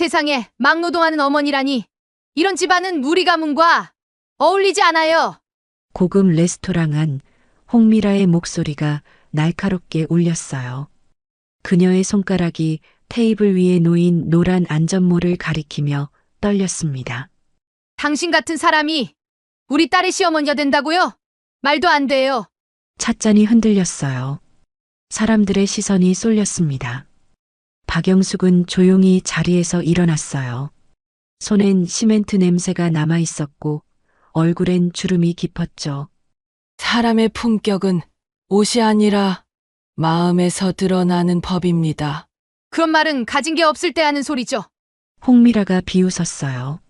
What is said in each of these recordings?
세상에 막노동하는 어머니라니. 이런 집안은 우리 가문과 어울리지 않아요. 고급 레스토랑 안 홍미라의 목소리가 날카롭게 울렸어요. 그녀의 손가락이 테이블 위에 놓인 노란 안전모를 가리키며 떨렸습니다. 당신 같은 사람이 우리 딸의 시어머니가 된다고요? 말도 안 돼요. 찻잔이 흔들렸어요. 사람들의 시선이 쏠렸습니다. 박영숙은 조용히 자리에서 일어났어요. 손엔 시멘트 냄새가 남아 있었고 얼굴엔 주름이 깊었죠. 사람의 품격은 옷이 아니라 마음에서 드러나는 법입니다. 그런 말은 가진 게 없을 때 하는 소리죠. 홍미라가 비웃었어요.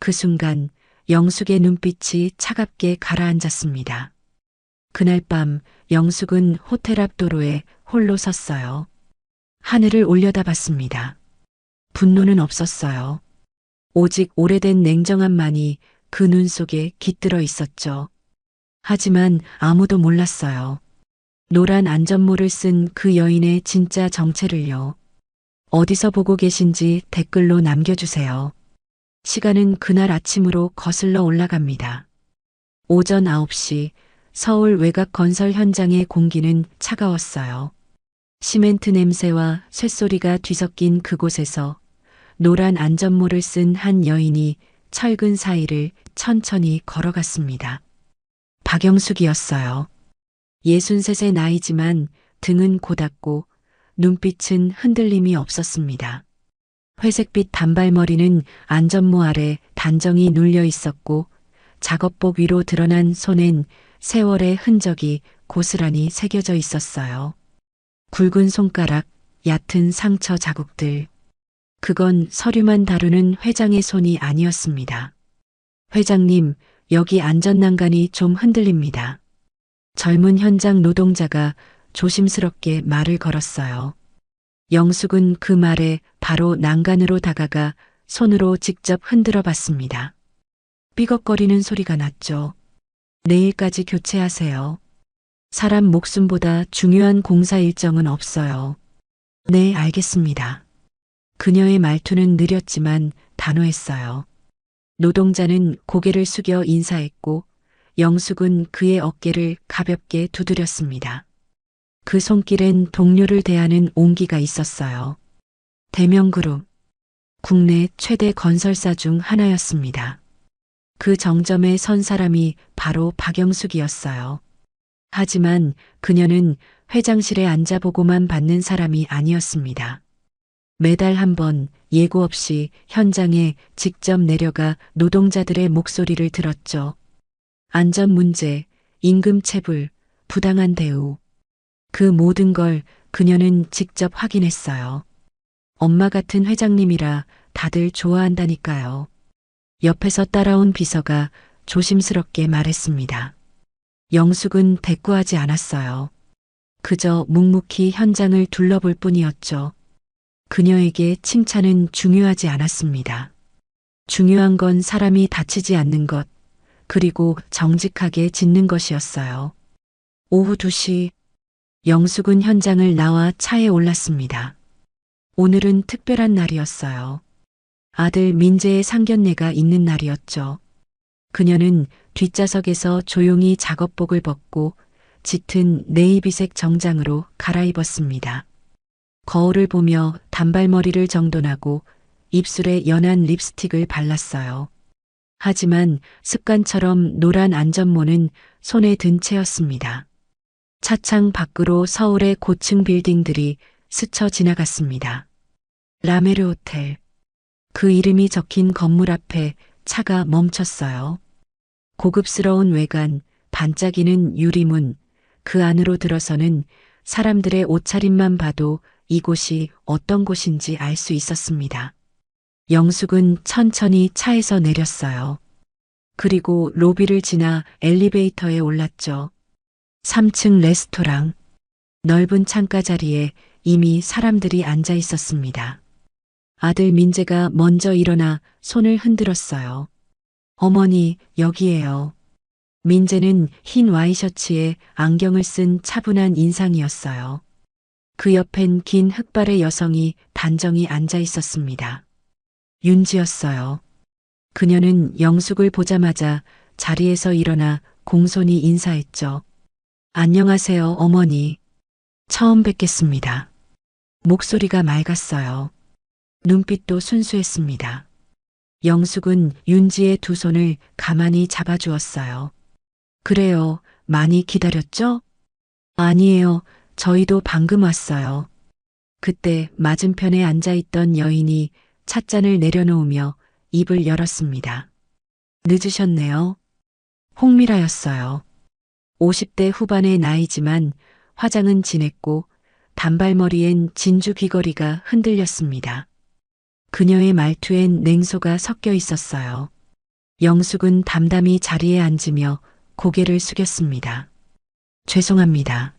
그 순간 영숙의 눈빛이 차갑게 가라앉았습니다. 그날 밤 영숙은 호텔 앞 도로에 홀로 섰어요. 하늘을 올려다봤습니다. 분노는 없었어요. 오직 오래된 냉정함만이 그 눈 속에 깃들어 있었죠. 하지만 아무도 몰랐어요. 노란 안전모를 쓴 그 여인의 진짜 정체를요. 어디서 보고 계신지 댓글로 남겨주세요. 시간은 그날 아침으로 거슬러 올라갑니다. 오전 9시 서울 외곽 건설 현장의 공기는 차가웠어요. 시멘트 냄새와 쇳소리가 뒤섞인 그곳에서 노란 안전모를 쓴 한 여인이 철근 사이를 천천히 걸어갔습니다. 박영숙이었어요. 63의 나이지만 등은 고닫고 눈빛은 흔들림이 없었습니다. 회색빛 단발머리는 안전모 아래 단정히 눌려 있었고 작업복 위로 드러난 손엔 세월의 흔적이 고스란히 새겨져 있었어요. 굵은 손가락, 얕은 상처 자국들. 그건 서류만 다루는 회장의 손이 아니었습니다. 회장님, 여기 안전난간이 좀 흔들립니다. 젊은 현장 노동자가 조심스럽게 말을 걸었어요. 영숙은 그 말에 바로 난간으로 다가가 손으로 직접 흔들어 봤습니다. 삐걱거리는 소리가 났죠. 내일까지 교체하세요. 사람 목숨보다 중요한 공사 일정은 없어요. 네, 알겠습니다. 그녀의 말투는 느렸지만 단호했어요. 노동자는 고개를 숙여 인사했고 영숙은 그의 어깨를 가볍게 두드렸습니다. 그 손길엔 동료를 대하는 온기가 있었어요. 대명그룹, 국내 최대 건설사 중 하나였습니다. 그 정점에 선 사람이 바로 박영숙이었어요. 하지만 그녀는 회장실에 앉아보고만 받는 사람이 아니었습니다. 매달 한 번 예고 없이 현장에 직접 내려가 노동자들의 목소리를 들었죠. 안전 문제, 임금 체불, 부당한 대우. 그 모든 걸 그녀는 직접 확인했어요. 엄마 같은 회장님이라 다들 좋아한다니까요. 옆에서 따라온 비서가 조심스럽게 말했습니다. 영숙은 대꾸하지 않았어요. 그저 묵묵히 현장을 둘러볼 뿐이었죠. 그녀에게 칭찬은 중요하지 않았습니다. 중요한 건 사람이 다치지 않는 것, 그리고 정직하게 짓는 것이었어요. 오후 2시, 영숙은 현장을 나와 차에 올랐습니다. 오늘은 특별한 날이었어요. 아들 민재의 상견례가 있는 날이었죠. 그녀는 뒷좌석에서 조용히 작업복을 벗고 짙은 네이비색 정장으로 갈아입었습니다. 거울을 보며 단발머리를 정돈하고 입술에 연한 립스틱을 발랐어요. 하지만 습관처럼 노란 안전모는 손에 든 채였습니다. 차창 밖으로 서울의 고층 빌딩들이 스쳐 지나갔습니다. 라메르 호텔. 그 이름이 적힌 건물 앞에 차가 멈췄어요. 고급스러운 외관, 반짝이는 유리문, 그 안으로 들어서는 사람들의 옷차림만 봐도 이곳이 어떤 곳인지 알 수 있었습니다. 영숙은 천천히 차에서 내렸어요. 그리고 로비를 지나 엘리베이터에 올랐죠. 3층 레스토랑. 넓은 창가 자리에 이미 사람들이 앉아 있었습니다. 아들 민재가 먼저 일어나 손을 흔들었어요. 어머니, 여기에요. 민재는 흰 와이셔츠에 안경을 쓴 차분한 인상이었어요. 그 옆엔 긴 흑발의 여성이 단정히 앉아 있었습니다. 윤지였어요. 그녀는 영숙을 보자마자 자리에서 일어나 공손히 인사했죠. 안녕하세요, 어머니. 처음 뵙겠습니다. 목소리가 맑았어요. 눈빛도 순수했습니다. 영숙은 윤지의 두 손을 가만히 잡아주었어요. 그래요, 많이 기다렸죠? 아니에요, 저희도 방금 왔어요. 그때 맞은편에 앉아있던 여인이 찻잔을 내려놓으며 입을 열었습니다. 늦으셨네요. 홍미라였어요. 50대 후반의 나이지만 화장은 진했고 단발머리엔 진주 귀걸이가 흔들렸습니다. 그녀의 말투엔 냉소가 섞여 있었어요. 영숙은 담담히 자리에 앉으며 고개를 숙였습니다. 죄송합니다.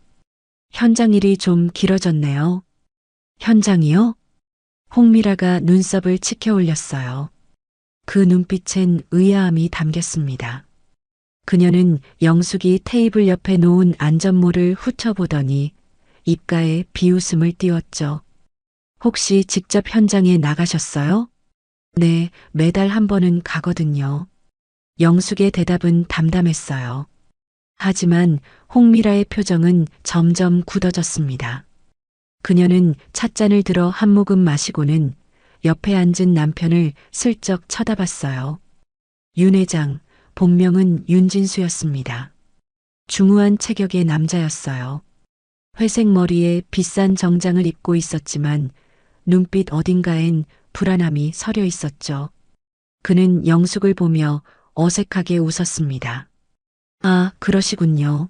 현장 일이 좀 길어졌네요. 현장이요? 홍미라가 눈썹을 치켜 올렸어요. 그 눈빛엔 의아함이 담겼습니다. 그녀는 영숙이 테이블 옆에 놓은 안전모를 훑어보더니 입가에 비웃음을 띄웠죠. 혹시 직접 현장에 나가셨어요? 네, 매달 한 번은 가거든요. 영숙의 대답은 담담했어요. 하지만 홍미라의 표정은 점점 굳어졌습니다. 그녀는 찻잔을 들어 한 모금 마시고는 옆에 앉은 남편을 슬쩍 쳐다봤어요. 윤 회장, 본명은 윤진수였습니다. 중후한 체격의 남자였어요. 회색 머리에 비싼 정장을 입고 있었지만 눈빛 어딘가엔 불안함이 서려 있었죠. 그는 영숙을 보며 어색하게 웃었습니다. 아, 그러시군요.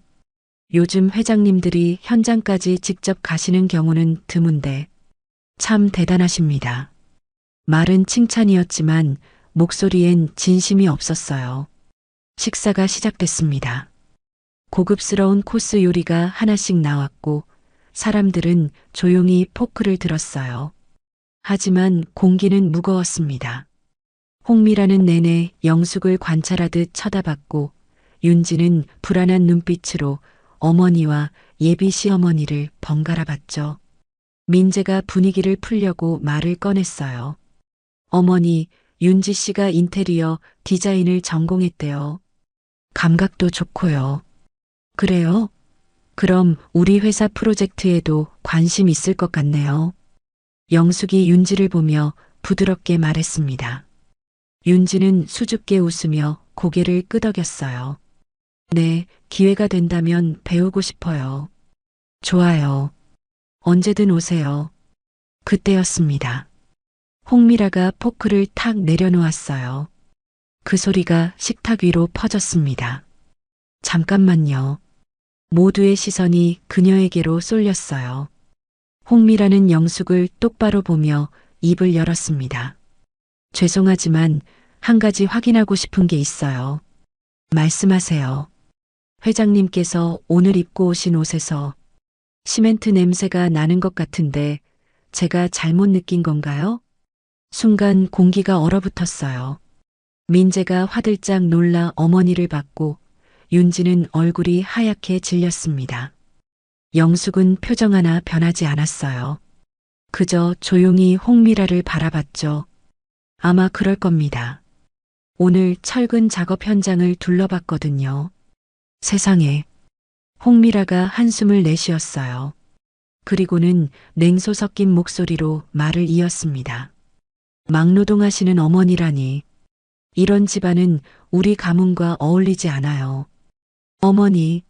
요즘 회장님들이 현장까지 직접 가시는 경우는 드문데 참 대단하십니다. 말은 칭찬이었지만 목소리엔 진심이 없었어요. 식사가 시작됐습니다. 고급스러운 코스 요리가 하나씩 나왔고 사람들은 조용히 포크를 들었어요. 하지만 공기는 무거웠습니다. 홍미라는 내내 영숙을 관찰하듯 쳐다봤고 윤지는 불안한 눈빛으로 어머니와 예비 시어머니를 번갈아 봤죠. 민재가 분위기를 풀려고 말을 꺼냈어요. 어머니, 윤지 씨가 인테리어 디자인을 전공했대요. 감각도 좋고요. 그래요? 그럼 우리 회사 프로젝트에도 관심 있을 것 같네요. 영숙이 윤지를 보며 부드럽게 말했습니다. 윤지는 수줍게 웃으며 고개를 끄덕였어요. 네, 기회가 된다면 배우고 싶어요. 좋아요. 언제든 오세요. 그때였습니다. 홍미라가 포크를 탁 내려놓았어요. 그 소리가 식탁 위로 퍼졌습니다. 잠깐만요. 모두의 시선이 그녀에게로 쏠렸어요. 홍미라는 영숙을 똑바로 보며 입을 열었습니다. 죄송하지만 한 가지 확인하고 싶은 게 있어요. 말씀하세요. 회장님께서 오늘 입고 오신 옷에서 시멘트 냄새가 나는 것 같은데 제가 잘못 느낀 건가요? 순간 공기가 얼어붙었어요. 민재가 화들짝 놀라 어머니를 봤고 윤지는 얼굴이 하얗게 질렸습니다. 영숙은 표정 하나 변하지 않았어요. 그저 조용히 홍미라를 바라봤죠. 아마 그럴 겁니다. 오늘 철근 작업 현장을 둘러봤거든요. 세상에. 홍미라가 한숨을 내쉬었어요. 그리고는 냉소 섞인 목소리로 말을 이었습니다. 막노동하시는 어머니라니. 이런 집안은 우리 가문과 어울리지 않아요. 어머니.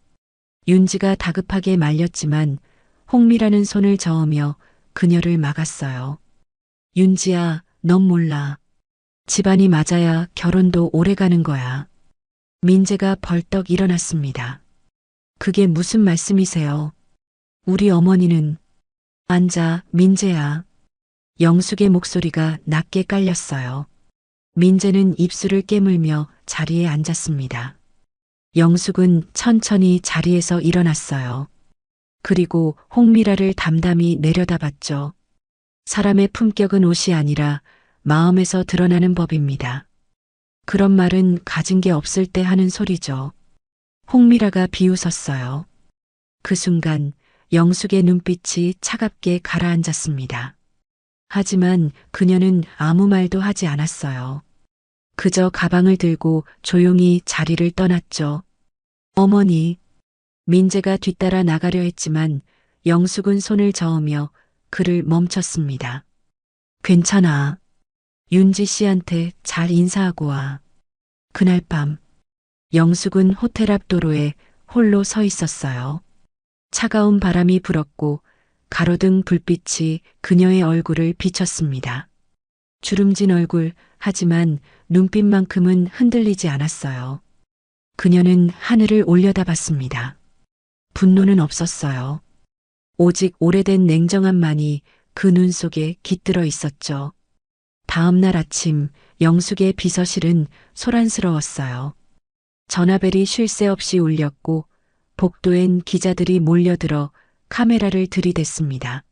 윤지가 다급하게 말렸지만 홍미라는 손을 저으며 그녀를 막았어요. 윤지야, 넌 몰라. 집안이 맞아야 결혼도 오래 가는 거야. 민재가 벌떡 일어났습니다. 그게 무슨 말씀이세요? 우리 어머니는. 앉아, 민재야. 영숙의 목소리가 낮게 깔렸어요. 민재는 입술을 깨물며 자리에 앉았습니다. 영숙은 천천히 자리에서 일어났어요. 그리고 홍미라를 담담히 내려다봤죠. 사람의 품격은 옷이 아니라 마음에서 드러나는 법입니다. 그런 말은 가진 게 없을 때 하는 소리죠. 홍미라가 비웃었어요. 그 순간 영숙의 눈빛이 차갑게 가라앉았습니다. 하지만 그녀는 아무 말도 하지 않았어요. 그저 가방을 들고 조용히 자리를 떠났죠. 어머니, 민재가 뒤따라 나가려 했지만 영숙은 손을 저으며 그를 멈췄습니다. 괜찮아. 윤지 씨한테 잘 인사하고 와. 그날 밤, 영숙은 호텔 앞 도로에 홀로 서 있었어요. 차가운 바람이 불었고 가로등 불빛이 그녀의 얼굴을 비쳤습니다. 주름진 얼굴, 하지만 눈빛만큼은 흔들리지 않았어요. 그녀는 하늘을 올려다봤습니다. 분노는 없었어요. 오직 오래된 냉정함만이 그 눈 속에 깃들어 있었죠. 다음 날 아침 영숙의 비서실은 소란스러웠어요. 전화벨이 쉴 새 없이 울렸고 복도엔 기자들이 몰려들어 카메라를 들이댔습니다.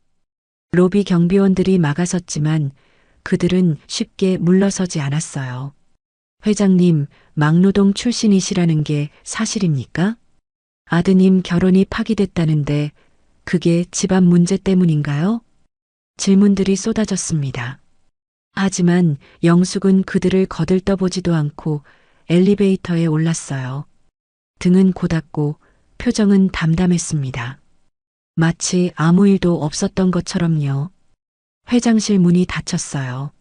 로비 경비원들이 막아섰지만 그들은 쉽게 물러서지 않았어요. 회장님, 막노동 출신이시라는 게 사실입니까? 아드님 결혼이 파기됐다는데 그게 집안 문제 때문인가요? 질문들이 쏟아졌습니다. 하지만 영숙은 그들을 거들떠보지도 않고 엘리베이터에 올랐어요. 등은 고닫고 표정은 담담했습니다. 마치 아무 일도 없었던 것처럼요. 회장실 문이 닫혔어요.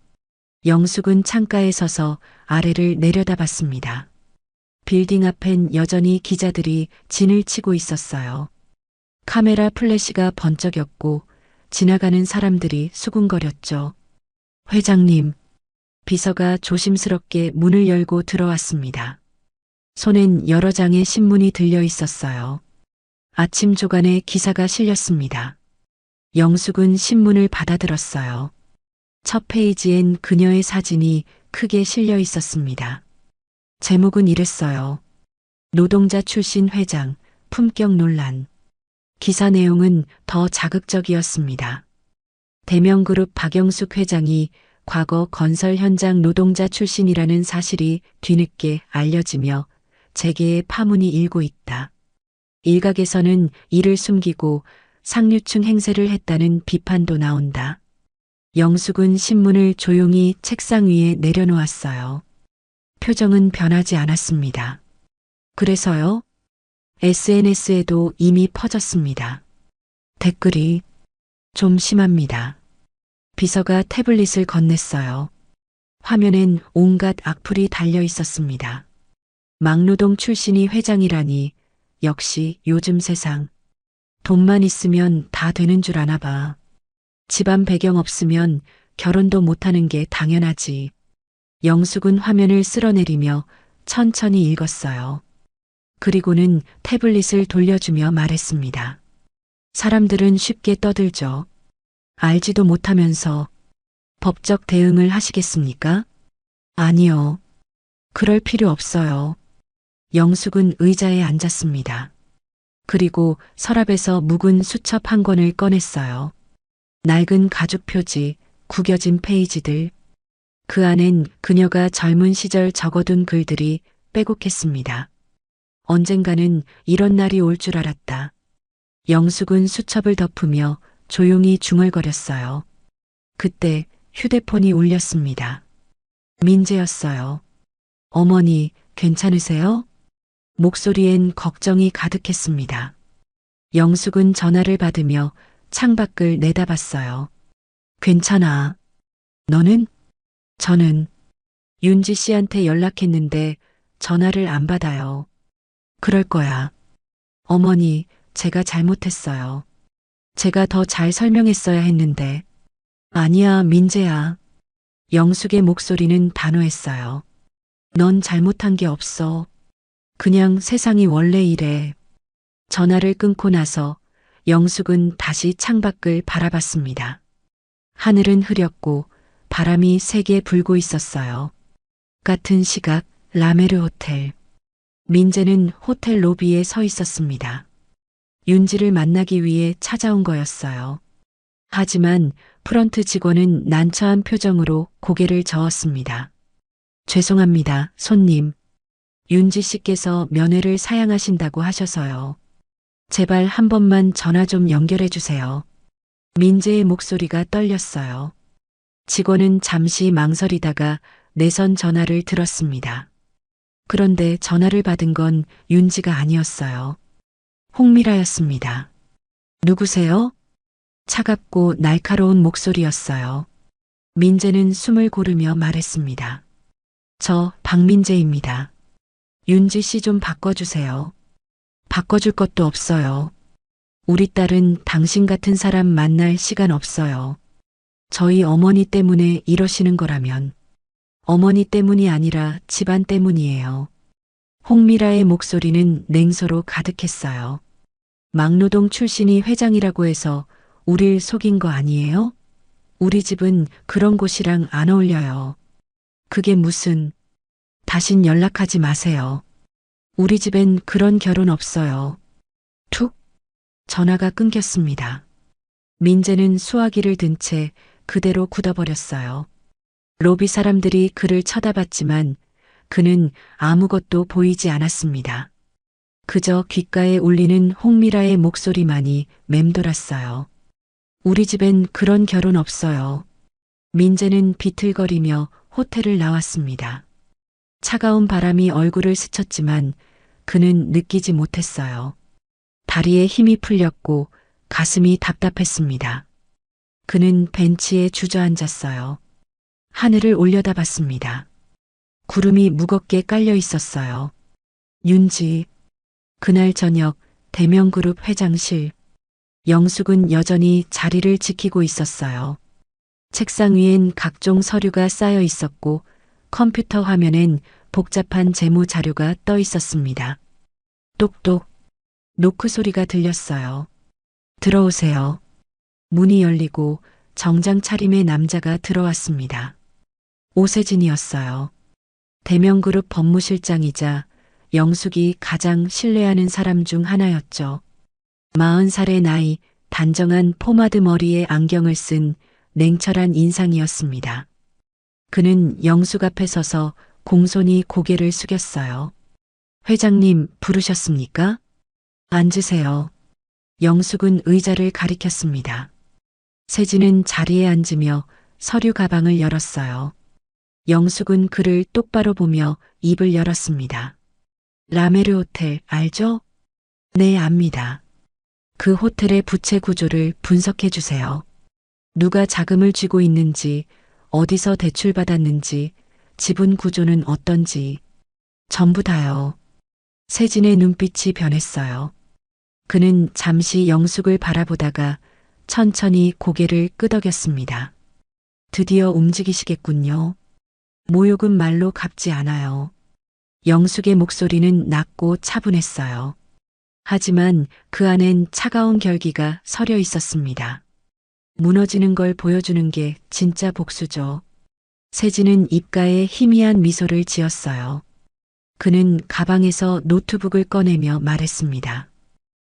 영숙은 창가에 서서 아래를 내려다봤습니다. 빌딩 앞엔 여전히 기자들이 진을 치고 있었어요. 카메라 플래시가 번쩍였고 지나가는 사람들이 수군거렸죠. 회장님, 비서가 조심스럽게 문을 열고 들어왔습니다. 손엔 여러 장의 신문이 들려 있었어요. 아침 조간에 기사가 실렸습니다. 영숙은 신문을 받아들었어요. 첫 페이지엔 그녀의 사진이 크게 실려 있었습니다. 제목은 이랬어요. 노동자 출신 회장, 품격 논란. 기사 내용은 더 자극적이었습니다. 대명그룹 박영숙 회장이 과거 건설 현장 노동자 출신이라는 사실이 뒤늦게 알려지며 재계의 파문이 일고 있다. 일각에서는 이를 숨기고 상류층 행세를 했다는 비판도 나온다. 영숙은 신문을 조용히 책상 위에 내려놓았어요. 표정은 변하지 않았습니다. 그래서요? SNS에도 이미 퍼졌습니다. 댓글이 좀 심합니다. 비서가 태블릿을 건넸어요. 화면엔 온갖 악플이 달려 있었습니다. 막노동 출신이 회장이라니 역시 요즘 세상. 돈만 있으면 다 되는 줄 아나 봐. 집안 배경 없으면 결혼도 못하는 게 당연하지. 영숙은 화면을 쓸어내리며 천천히 읽었어요. 그리고는 태블릿을 돌려주며 말했습니다. 사람들은 쉽게 떠들죠. 알지도 못하면서 법적 대응을 하시겠습니까? 아니요. 그럴 필요 없어요. 영숙은 의자에 앉았습니다. 그리고 서랍에서 묵은 수첩 한 권을 꺼냈어요. 낡은 가죽 표지, 구겨진 페이지들. 그 안엔 그녀가 젊은 시절 적어둔 글들이 빼곡했습니다. 언젠가는 이런 날이 올 줄 알았다. 영숙은 수첩을 덮으며 조용히 중얼거렸어요. 그때 휴대폰이 울렸습니다. 민재였어요. 어머니, 괜찮으세요? 목소리엔 걱정이 가득했습니다. 영숙은 전화를 받으며 창밖을 내다봤어요. 괜찮아. 너는? 저는 윤지 씨한테 연락했는데 전화를 안 받아요. 그럴 거야. 어머니, 제가 잘못했어요. 제가 더 잘 설명했어야 했는데. 아니야, 민재야. 영숙의 목소리는 단호했어요. 넌 잘못한 게 없어. 그냥 세상이 원래 이래. 전화를 끊고 나서 영숙은 다시 창밖을 바라봤습니다. 하늘은 흐렸고 바람이 세게 불고 있었어요. 같은 시각 라메르 호텔. 민재는 호텔 로비에 서 있었습니다. 윤지를 만나기 위해 찾아온 거였어요. 하지만 프런트 직원은 난처한 표정으로 고개를 저었습니다. 죄송합니다, 손님. 윤지 씨께서 면회를 사양하신다고 하셔서요. 제발 한 번만 전화 좀 연결해 주세요. 민재의 목소리가 떨렸어요. 직원은 잠시 망설이다가 내선 전화를 들었습니다. 그런데 전화를 받은 건 윤지가 아니었어요. 홍미라였습니다. 누구세요? 차갑고 날카로운 목소리였어요. 민재는 숨을 고르며 말했습니다. 저 박민재입니다. 윤지 씨 좀 바꿔주세요. 바꿔줄 것도 없어요. 우리 딸은 당신 같은 사람 만날 시간 없어요. 저희 어머니 때문에 이러시는 거라면 어머니 때문이 아니라 집안 때문이에요. 홍미라의 목소리는 냉소로 가득했어요. 막노동 출신이 회장이라고 해서 우릴 속인 거 아니에요? 우리 집은 그런 곳이랑 안 어울려요. 그게 무슨... 다신 연락하지 마세요. 우리 집엔 그런 결혼 없어요. 툭! 전화가 끊겼습니다. 민재는 수화기를 든 채 그대로 굳어버렸어요. 로비 사람들이 그를 쳐다봤지만 그는 아무것도 보이지 않았습니다. 그저 귓가에 울리는 홍미라의 목소리만이 맴돌았어요. 우리 집엔 그런 결혼 없어요. 민재는 비틀거리며 호텔을 나왔습니다. 차가운 바람이 얼굴을 스쳤지만 그는 느끼지 못했어요. 다리에 힘이 풀렸고 가슴이 답답했습니다. 그는 벤치에 주저앉았어요. 하늘을 올려다봤습니다. 구름이 무겁게 깔려 있었어요. 윤지. 그날 저녁 대명그룹 회장실. 영숙은 여전히 자리를 지키고 있었어요. 책상 위엔 각종 서류가 쌓여 있었고 컴퓨터 화면엔 복잡한 재무 자료가 떠 있었습니다. 똑똑. 노크 소리가 들렸어요. 들어오세요. 문이 열리고 정장 차림의 남자가 들어왔습니다. 오세진이었어요. 대명그룹 법무실장이자 영숙이 가장 신뢰하는 사람 중 하나였죠. 40살의 나이, 단정한 포마드 머리에 안경을 쓴 냉철한 인상이었습니다. 그는 영숙 앞에 서서 공손히 고개를 숙였어요. 회장님 부르셨습니까? 앉으세요. 영숙은 의자를 가리켰습니다. 세진은 자리에 앉으며 서류 가방을 열었어요. 영숙은 그를 똑바로 보며 입을 열었습니다. 라메르 호텔 알죠? 네, 압니다. 그 호텔의 부채 구조를 분석해 주세요. 누가 자금을 쥐고 있는지, 어디서 대출받았는지, 지분 구조는 어떤지. 전부 다요. 세진의 눈빛이 변했어요. 그는 잠시 영숙을 바라보다가 천천히 고개를 끄덕였습니다. 드디어 움직이시겠군요. 모욕은 말로 갚지 않아요. 영숙의 목소리는 낮고 차분했어요. 하지만 그 안엔 차가운 결기가 서려 있었습니다. 무너지는 걸 보여주는 게 진짜 복수죠. 세진은 입가에 희미한 미소를 지었어요. 그는 가방에서 노트북을 꺼내며 말했습니다.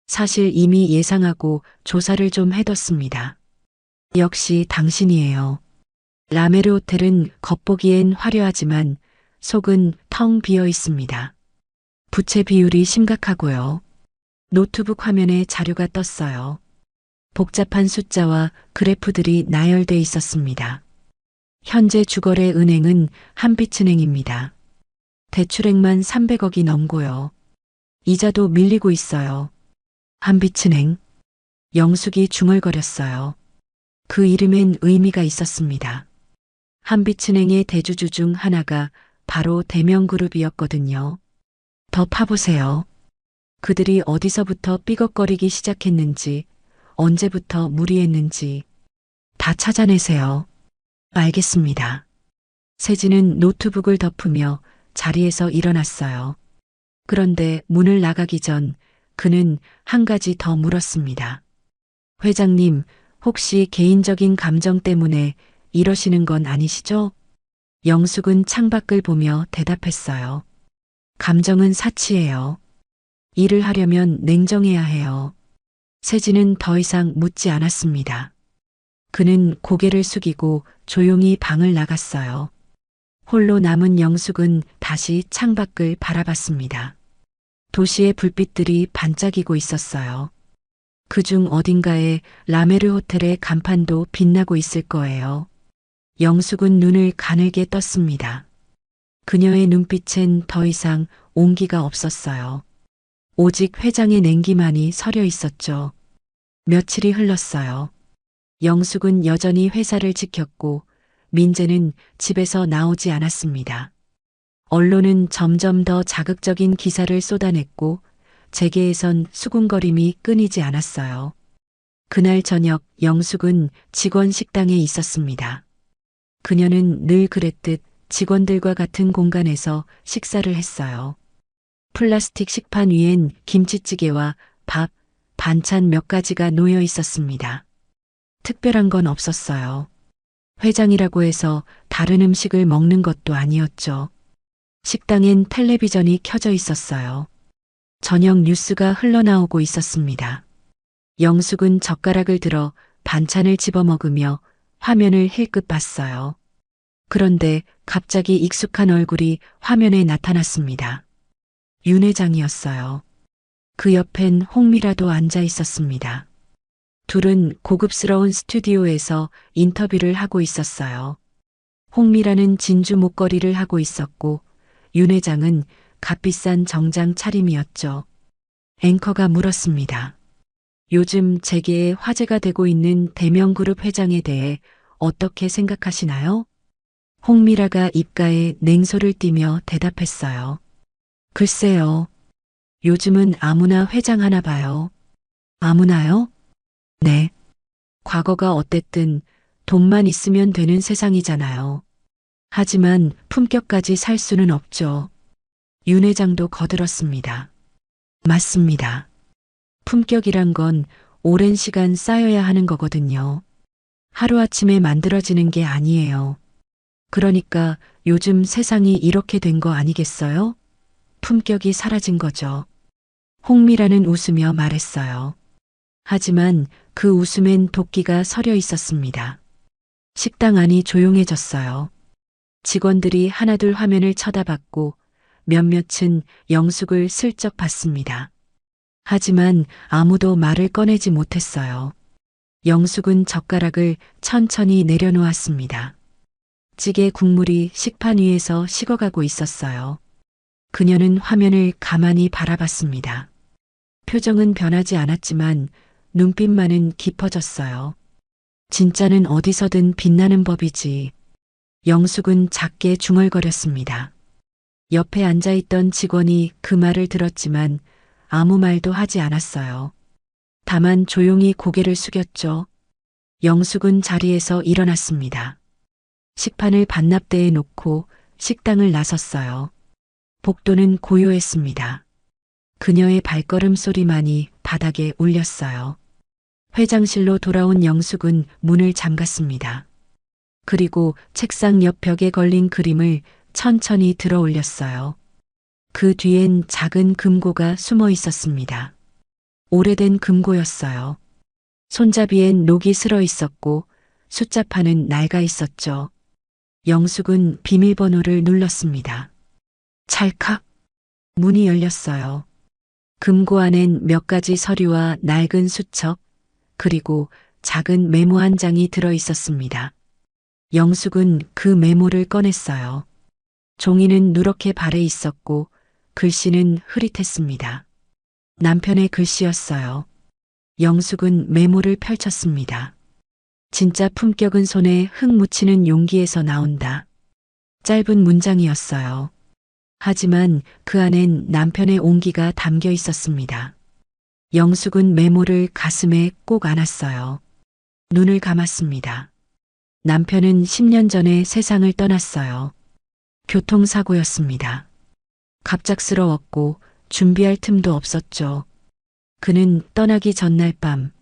사실 이미 예상하고 조사를 좀 해뒀습니다. 역시 당신이에요. 라메르 호텔은 겉보기엔 화려하지만 속은 텅 비어 있습니다. 부채 비율이 심각하고요. 노트북 화면에 자료가 떴어요. 복잡한 숫자와 그래프들이 나열돼 있었습니다. 현재 주거래 은행은 한빛은행입니다. 대출액만 300억이 넘고요. 이자도 밀리고 있어요. 한빛은행. 영숙이 중얼거렸어요. 그 이름엔 의미가 있었습니다. 한빛은행의 대주주 중 하나가 바로 대명그룹이었거든요. 더 파보세요. 그들이 어디서부터 삐걱거리기 시작했는지, 언제부터 무리했는지 다 찾아내세요. 알겠습니다. 세진은 노트북을 덮으며 자리에서 일어났어요. 그런데 문을 나가기 전 그는 한 가지 더 물었습니다. 회장님, 혹시 개인적인 감정 때문에 이러시는 건 아니시죠? 영숙은 창밖을 보며 대답했어요. 감정은 사치예요. 일을 하려면 냉정해야 해요. 세진은 더 이상 묻지 않았습니다. 그는 고개를 숙이고 조용히 방을 나갔어요. 홀로 남은 영숙은 다시 창밖을 바라봤습니다. 도시의 불빛들이 반짝이고 있었어요. 그중 어딘가에 라메르 호텔의 간판도 빛나고 있을 거예요. 영숙은 눈을 가늘게 떴습니다. 그녀의 눈빛엔 더 이상 온기가 없었어요. 오직 회장의 냉기만이 서려 있었죠. 며칠이 흘렀어요. 영숙은 여전히 회사를 지켰고 민재는 집에서 나오지 않았습니다. 언론은 점점 더 자극적인 기사를 쏟아냈고 재계에선 수군거림이 끊이지 않았어요. 그날 저녁 영숙은 직원 식당에 있었습니다. 그녀는 늘 그랬듯 직원들과 같은 공간에서 식사를 했어요. 플라스틱 식판 위엔 김치찌개와 밥, 반찬 몇 가지가 놓여 있었습니다. 특별한 건 없었어요. 회장이라고 해서 다른 음식을 먹는 것도 아니었죠. 식당엔 텔레비전이 켜져 있었어요. 저녁 뉴스가 흘러나오고 있었습니다. 영숙은 젓가락을 들어 반찬을 집어먹으며 화면을 힐끗 봤어요. 그런데 갑자기 익숙한 얼굴이 화면에 나타났습니다. 윤 회장이었어요. 그 옆엔 홍미라도 앉아 있었습니다. 둘은 고급스러운 스튜디오에서 인터뷰를 하고 있었어요. 홍미라는 진주 목걸이를 하고 있었고 윤 회장은 값비싼 정장 차림이었죠. 앵커가 물었습니다. 요즘 재계에 화제가 되고 있는 대명그룹 회장에 대해 어떻게 생각하시나요? 홍미라가 입가에 냉소를 띠며 대답했어요. 글쎄요. 요즘은 아무나 회장하나 봐요. 아무나요? 네. 과거가 어땠든 돈만 있으면 되는 세상이잖아요. 하지만 품격까지 살 수는 없죠. 윤 회장도 거들었습니다. 맞습니다. 품격이란 건 오랜 시간 쌓여야 하는 거거든요. 하루아침에 만들어지는 게 아니에요. 그러니까 요즘 세상이 이렇게 된 거 아니겠어요? 품격이 사라진 거죠. 홍미라는 웃으며 말했어요. 하지만 그 웃음엔 도끼가 서려 있었습니다. 식당 안이 조용해졌어요. 직원들이 하나둘 화면을 쳐다봤고 몇몇은 영숙을 슬쩍 봤습니다. 하지만 아무도 말을 꺼내지 못했어요. 영숙은 젓가락을 천천히 내려놓았습니다. 찌개 국물이 식판 위에서 식어가고 있었어요. 그녀는 화면을 가만히 바라봤습니다. 표정은 변하지 않았지만 눈빛만은 깊어졌어요. 진짜는 어디서든 빛나는 법이지. 영숙은 작게 중얼거렸습니다. 옆에 앉아있던 직원이 그 말을 들었지만 아무 말도 하지 않았어요. 다만 조용히 고개를 숙였죠. 영숙은 자리에서 일어났습니다. 식판을 반납대에 놓고 식당을 나섰어요. 복도는 고요했습니다. 그녀의 발걸음 소리만이 바닥에 울렸어요. 회장실로 돌아온 영숙은 문을 잠갔습니다. 그리고 책상 옆 벽에 걸린 그림을 천천히 들어 올렸어요. 그 뒤엔 작은 금고가 숨어 있었습니다. 오래된 금고였어요. 손잡이엔 녹이 슬어 있었고 숫자판은 낡아 있었죠. 영숙은 비밀번호를 눌렀습니다. 찰칵 문이 열렸어요. 금고 안엔 몇 가지 서류와 낡은 수첩, 그리고 작은 메모 한 장이 들어 있었습니다. 영숙은 그 메모를 꺼냈어요. 종이는 누렇게 발해 있었고 글씨는 흐릿했습니다. 남편의 글씨였어요. 영숙은 메모를 펼쳤습니다. 진짜 품격은 손에 흙 묻히는 용기에서 나온다. 짧은 문장이었어요. 하지만 그 안엔 남편의 온기가 담겨 있었습니다. 영숙은 메모를 가슴에 꼭 안았어요. 눈을 감았습니다. 남편은 10년 전에 세상을 떠났어요. 교통사고였습니다. 갑작스러웠고 준비할 틈도 없었죠. 그는 떠나기 전날 밤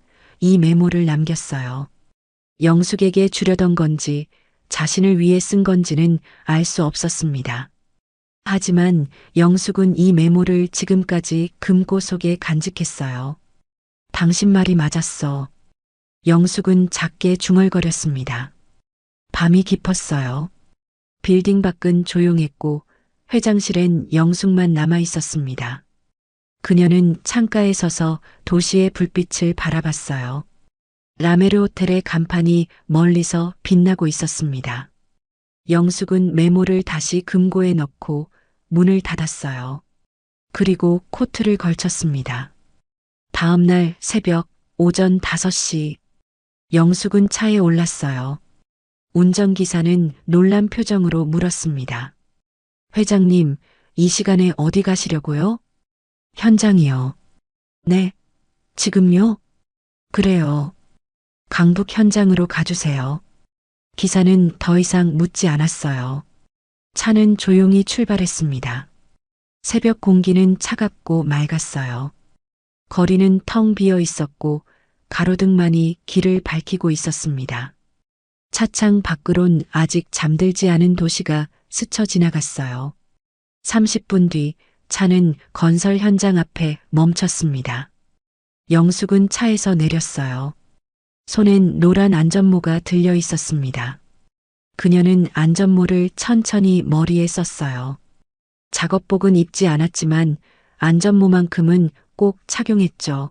이 메모를 남겼어요. 영숙에게 주려던 건지 자신을 위해 쓴 건지는 알 수 없었습니다. 하지만 영숙은 이 메모를 지금까지 금고 속에 간직했어요. 당신 말이 맞았어. 영숙은 작게 중얼거렸습니다. 밤이 깊었어요. 빌딩 밖은 조용했고 회장실엔 영숙만 남아 있었습니다. 그녀는 창가에 서서 도시의 불빛을 바라봤어요. 라메르 호텔의 간판이 멀리서 빛나고 있었습니다. 영숙은 메모를 다시 금고에 넣고 문을 닫았어요. 그리고 코트를 걸쳤습니다. 다음 날 새벽 오전 5시 영숙은 차에 올랐어요. 운전기사는 놀란 표정으로 물었습니다. 회장님, 이 시간에 어디 가시려고요? 현장이요. 네. 지금요? 그래요. 강북 현장으로 가주세요. 기사는 더 이상 묻지 않았어요. 차는 조용히 출발했습니다. 새벽 공기는 차갑고 맑았어요. 거리는 텅 비어 있었고 가로등만이 길을 밝히고 있었습니다. 차창 밖으론 아직 잠들지 않은 도시가 스쳐 지나갔어요. 30분 뒤 차는 건설 현장 앞에 멈췄습니다. 영숙은 차에서 내렸어요. 손엔 노란 안전모가 들려 있었습니다. 그녀는 안전모를 천천히 머리에 썼어요. 작업복은 입지 않았지만 안전모만큼은 꼭 착용했죠.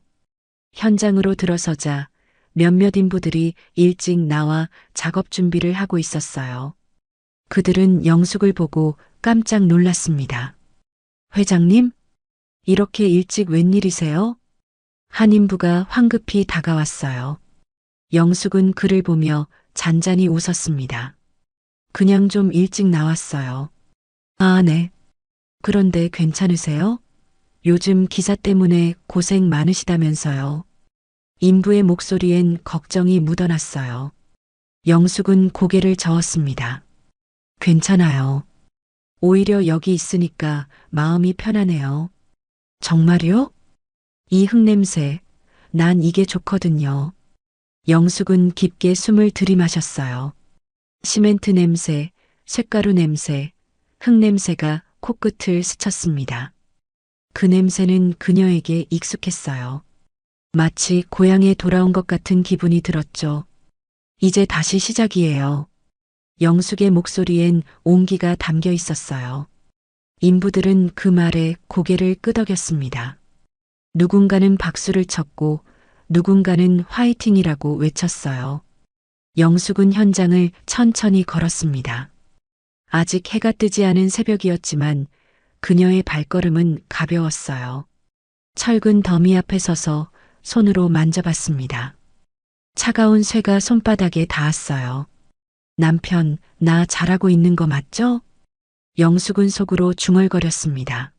현장으로 들어서자 몇몇 인부들이 일찍 나와 작업 준비를 하고 있었어요. 그들은 영숙을 보고 깜짝 놀랐습니다. 회장님? 이렇게 일찍 웬일이세요? 한 인부가 황급히 다가왔어요. 영숙은 그를 보며 잔잔히 웃었습니다. 그냥 좀 일찍 나왔어요. 아, 네. 그런데 괜찮으세요? 요즘 기사 때문에 고생 많으시다면서요. 인부의 목소리엔 걱정이 묻어났어요. 영숙은 고개를 저었습니다. 괜찮아요. 오히려 여기 있으니까 마음이 편하네요. 정말요? 이 흙냄새, 난 이게 좋거든요. 영숙은 깊게 숨을 들이마셨어요. 시멘트 냄새, 쇳가루 냄새, 흙 냄새가 코끝을 스쳤습니다. 그 냄새는 그녀에게 익숙했어요. 마치 고향에 돌아온 것 같은 기분이 들었죠. 이제 다시 시작이에요. 영숙의 목소리엔 온기가 담겨 있었어요. 인부들은 그 말에 고개를 끄덕였습니다. 누군가는 박수를 쳤고 누군가는 화이팅이라고 외쳤어요. 영숙은 현장을 천천히 걸었습니다. 아직 해가 뜨지 않은 새벽이었지만 그녀의 발걸음은 가벼웠어요. 철근 더미 앞에 서서 손으로 만져봤습니다. 차가운 쇠가 손바닥에 닿았어요. 남편, 나 잘하고 있는 거 맞죠? 영숙은 속으로 중얼거렸습니다.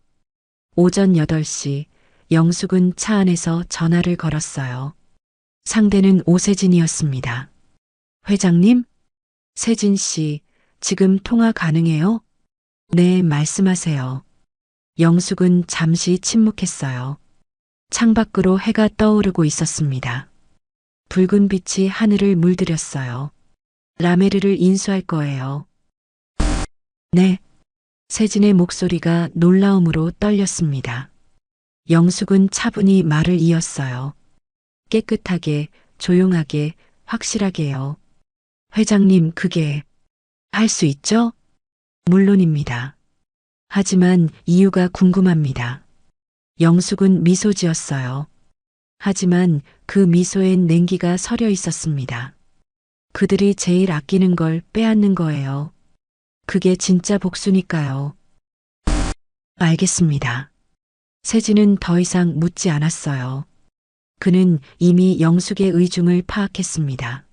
오전 8시 영숙은 차 안에서 전화를 걸었어요. 상대는 오세진이었습니다. 회장님? 세진 씨, 지금 통화 가능해요? 네, 말씀하세요. 영숙은 잠시 침묵했어요. 창밖으로 해가 떠오르고 있었습니다. 붉은 빛이 하늘을 물들였어요. 라메르를 인수할 거예요. 네. 세진의 목소리가 놀라움으로 떨렸습니다. 영숙은 차분히 말을 이었어요. 깨끗하게, 조용하게, 확실하게요. 회장님, 그게 할 수 있죠? 물론입니다. 하지만 이유가 궁금합니다. 영숙은 미소 지었어요. 하지만 그 미소엔 냉기가 서려 있었습니다. 그들이 제일 아끼는 걸 빼앗는 거예요. 그게 진짜 복수니까요. 알겠습니다. 세진은 더 이상 묻지 않았어요. 그는 이미 영숙의 의중을 파악했습니다.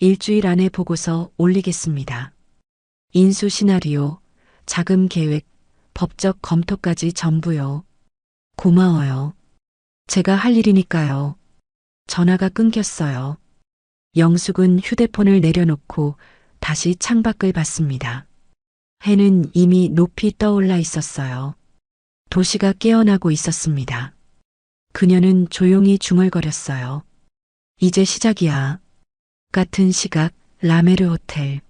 일주일 안에 보고서 올리겠습니다. 인수 시나리오, 자금 계획, 법적 검토까지 전부요. 고마워요. 제가 할 일이니까요. 전화가 끊겼어요. 영숙은 휴대폰을 내려놓고 다시 창밖을 봤습니다. 해는 이미 높이 떠올라 있었어요. 도시가 깨어나고 있었습니다. 그녀는 조용히 중얼거렸어요. 이제 시작이야. 같은 시각 라메르 호텔.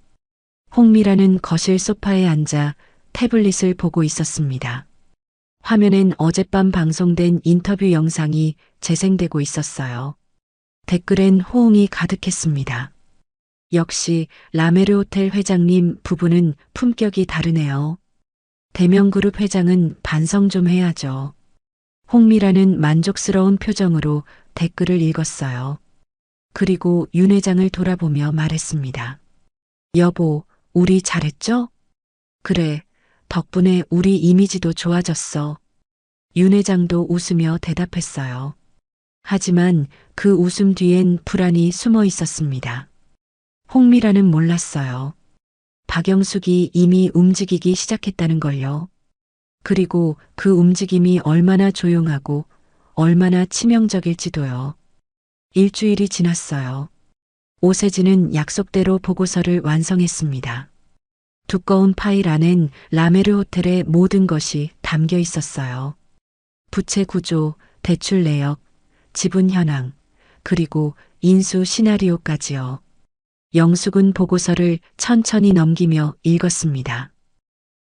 홍미라는 거실 소파에 앉아 태블릿을 보고 있었습니다. 화면엔 어젯밤 방송된 인터뷰 영상이 재생되고 있었어요. 댓글엔 호응이 가득했습니다. 역시 라메르 호텔 회장님 부부는 품격이 다르네요. 대명그룹 회장은 반성 좀 해야죠. 홍미라는 만족스러운 표정으로 댓글을 읽었어요. 그리고 윤 회장을 돌아보며 말했습니다. 여보, 우리 잘했죠? 그래, 덕분에 우리 이미지도 좋아졌어. 윤 회장도 웃으며 대답했어요. 하지만 그 웃음 뒤엔 불안이 숨어 있었습니다. 홍미라는 몰랐어요. 박영숙이 이미 움직이기 시작했다는 걸요. 그리고 그 움직임이 얼마나 조용하고 얼마나 치명적일지도요. 일주일이 지났어요. 오세진은 약속대로 보고서를 완성했습니다. 두꺼운 파일 안엔 라메르 호텔의 모든 것이 담겨 있었어요. 부채 구조, 대출 내역, 지분 현황, 그리고 인수 시나리오까지요. 영숙은 보고서를 천천히 넘기며 읽었습니다.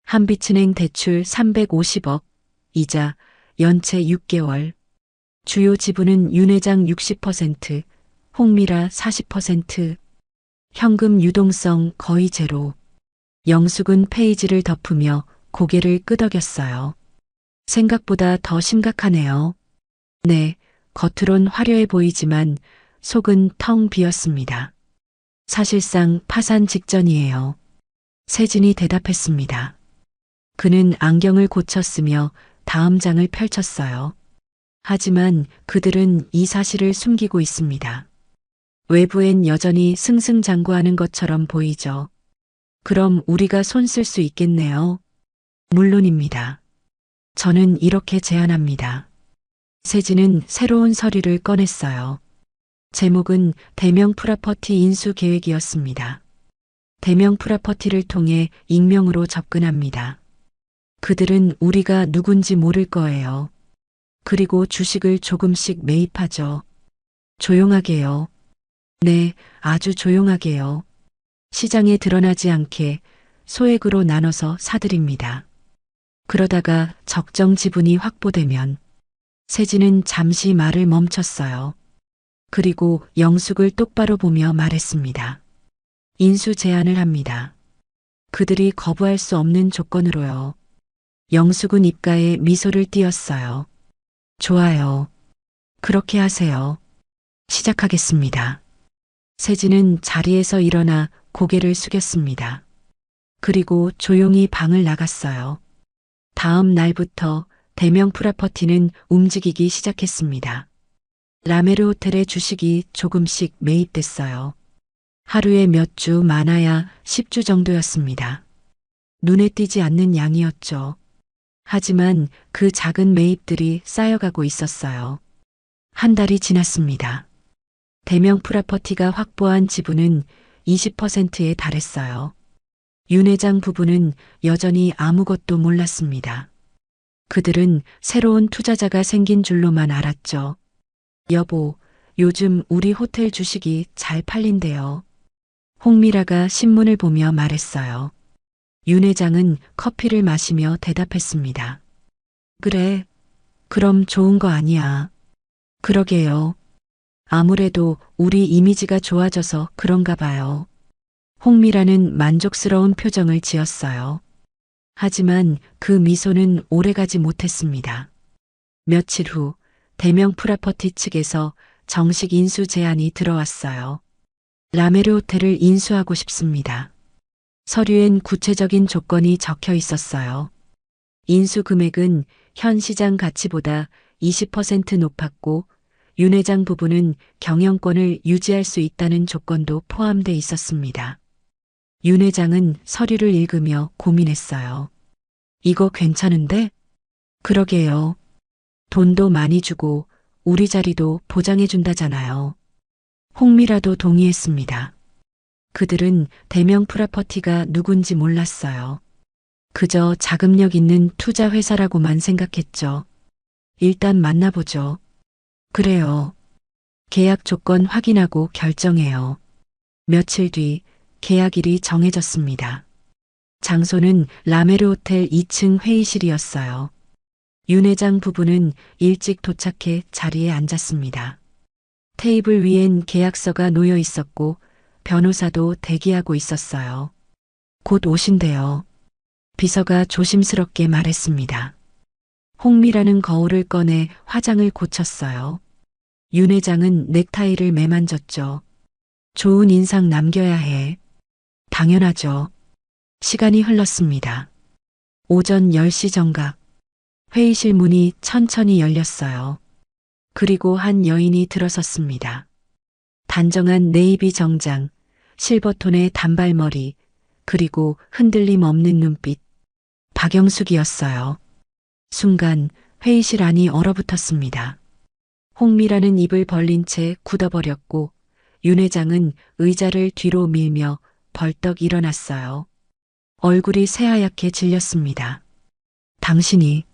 한빛은행 대출 350억, 이자 연체 6개월, 주요 지분은 윤 회장 60%, 홍미라 40%, 현금 유동성 거의 제로. 영숙은 페이지를 덮으며 고개를 끄덕였어요. 생각보다 더 심각하네요. 네, 겉으론 화려해 보이지만 속은 텅 비었습니다. 사실상 파산 직전이에요. 세진이 대답했습니다. 그는 안경을 고쳤으며 다음 장을 펼쳤어요. 하지만 그들은 이 사실을 숨기고 있습니다. 외부엔 여전히 승승장구하는 것처럼 보이죠. 그럼 우리가 손 쓸 수 있겠네요. 물론입니다. 저는 이렇게 제안합니다. 세진은 새로운 서류를 꺼냈어요. 제목은 대명 프라퍼티 인수 계획이었습니다. 대명 프라퍼티를 통해 익명으로 접근합니다. 그들은 우리가 누군지 모를 거예요. 그리고 주식을 조금씩 매입하죠. 조용하게요. 네, 아주 조용하게요. 시장에 드러나지 않게 소액으로 나눠서 사들입니다. 그러다가 적정 지분이 확보되면 세진은 잠시 말을 멈췄어요. 그리고 영숙을 똑바로 보며 말했습니다. 인수 제안을 합니다. 그들이 거부할 수 없는 조건으로요. 영숙은 입가에 미소를 띄었어요. 좋아요. 그렇게 하세요. 시작하겠습니다. 세진은 자리에서 일어나 고개를 숙였습니다. 그리고 조용히 방을 나갔어요. 다음 날부터 대명 프라퍼티는 움직이기 시작했습니다. 라메르 호텔의 주식이 조금씩 매입됐어요. 하루에 몇 주 많아야 10주 정도였습니다. 눈에 띄지 않는 양이었죠. 하지만 그 작은 매입들이 쌓여가고 있었어요. 한 달이 지났습니다. 대명 프라퍼티가 확보한 지분은 20%에 달했어요. 윤 회장 부부는 여전히 아무것도 몰랐습니다. 그들은 새로운 투자자가 생긴 줄로만 알았죠. 여보, 요즘 우리 호텔 주식이 잘 팔린대요. 홍미라가 신문을 보며 말했어요. 윤 회장은 커피를 마시며 대답했습니다. 그래, 그럼 좋은 거 아니야. 그러게요. 아무래도 우리 이미지가 좋아져서 그런가 봐요. 홍미라는 만족스러운 표정을 지었어요. 하지만 그 미소는 오래가지 못했습니다. 며칠 후 대명 프라퍼티 측에서 정식 인수 제안이 들어왔어요. 라메르 호텔을 인수하고 싶습니다. 서류엔 구체적인 조건이 적혀 있었어요. 인수 금액은 현 시장 가치보다 20% 높았고 윤 회장 부부는 경영권을 유지할 수 있다는 조건도 포함돼 있었습니다. 윤 회장은 서류를 읽으며 고민했어요. 이거 괜찮은데? 그러게요. 돈도 많이 주고 우리 자리도 보장해 준다잖아요. 홍미라도 동의했습니다. 그들은 대명 프라퍼티가 누군지 몰랐어요. 그저 자금력 있는 투자 회사라고만 생각했죠. 일단 만나보죠. 그래요. 계약 조건 확인하고 결정해요. 며칠 뒤 계약일이 정해졌습니다. 장소는 라메르 호텔 2층 회의실이었어요. 윤 회장 부부는 일찍 도착해 자리에 앉았습니다. 테이블 위엔 계약서가 놓여 있었고 변호사도 대기하고 있었어요. 곧 오신대요. 비서가 조심스럽게 말했습니다. 홍미라는 거울을 꺼내 화장을 고쳤어요. 윤 회장은 넥타이를 매만졌죠. 좋은 인상 남겨야 해. 당연하죠. 시간이 흘렀습니다. 오전 10시 정각. 회의실 문이 천천히 열렸어요. 그리고 한 여인이 들어섰습니다. 단정한 네이비 정장, 실버톤의 단발머리, 그리고 흔들림 없는 눈빛. 박영숙이었어요. 순간 회의실 안이 얼어붙었습니다. 홍미라는 입을 벌린 채 굳어버렸고 윤 회장은 의자를 뒤로 밀며 벌떡 일어났어요. 얼굴이 새하얗게 질렸습니다. 당신이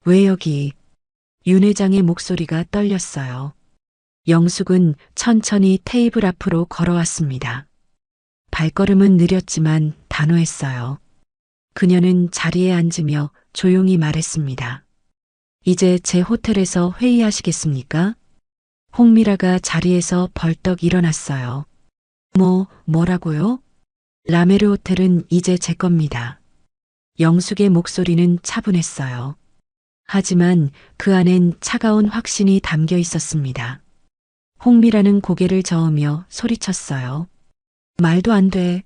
왜 여기? 윤 회장의 목소리가 떨렸어요. 영숙은 천천히 테이블 앞으로 걸어왔습니다. 발걸음은 느렸지만 단호했어요. 그녀는 자리에 앉으며 조용히 말했습니다. 이제 제 호텔에서 회의하시겠습니까? 홍미라가 자리에서 벌떡 일어났어요. 뭐라고요? 라메르 호텔은 이제 제 겁니다. 영숙의 목소리는 차분했어요. 하지만 그 안엔 차가운 확신이 담겨 있었습니다. 홍미라는 고개를 저으며 소리쳤어요. 말도 안 돼.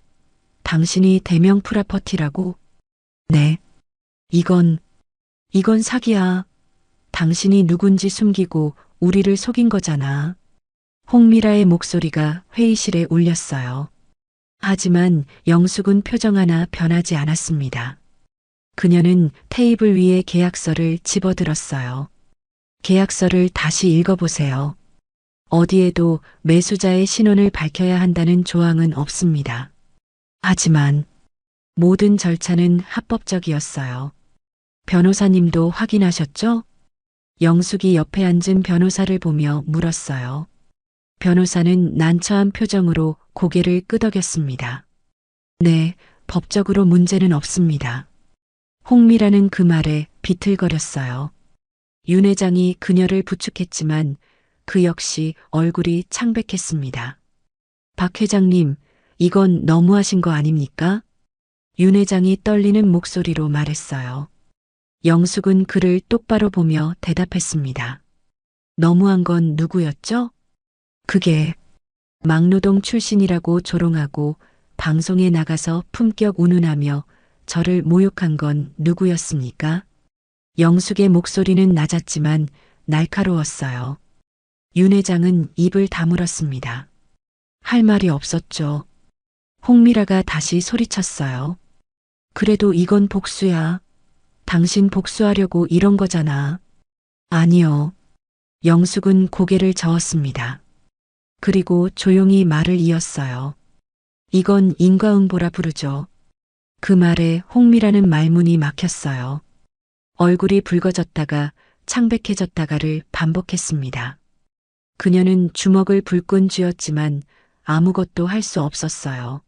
당신이 대명 프라퍼티라고? 네. 이건 사기야. 당신이 누군지 숨기고 우리를 속인 거잖아. 홍미라의 목소리가 회의실에 울렸어요. 하지만 영숙은 표정 하나 변하지 않았습니다. 그녀는 테이블 위에 계약서를 집어들었어요. 계약서를 다시 읽어보세요. 어디에도 매수자의 신원을 밝혀야 한다는 조항은 없습니다. 하지만 모든 절차는 합법적이었어요. 변호사님도 확인하셨죠? 영숙이 옆에 앉은 변호사를 보며 물었어요. 변호사는 난처한 표정으로 고개를 끄덕였습니다. 네, 법적으로 문제는 없습니다. 홍미라는 그 말에 비틀거렸어요. 윤 회장이 그녀를 부축했지만 그 역시 얼굴이 창백했습니다. 박 회장님, 이건 너무하신 거 아닙니까? 윤 회장이 떨리는 목소리로 말했어요. 영숙은 그를 똑바로 보며 대답했습니다. 너무한 건 누구였죠? 그게 막노동 출신이라고 조롱하고 방송에 나가서 품격 운운하며 저를 모욕한 건 누구였습니까? 영숙의 목소리는 낮았지만 날카로웠어요. 윤 회장은 입을 다물었습니다. 할 말이 없었죠. 홍미라가 다시 소리쳤어요. 그래도 이건 복수야. 당신 복수하려고 이런 거잖아. 아니요. 영숙은 고개를 저었습니다. 그리고 조용히 말을 이었어요. 이건 인과응보라 부르죠. 그 말에 홍미라는 말문이 막혔어요. 얼굴이 붉어졌다가 창백해졌다가를 반복했습니다. 그녀는 주먹을 불끈 쥐었지만 아무것도 할 수 없었어요.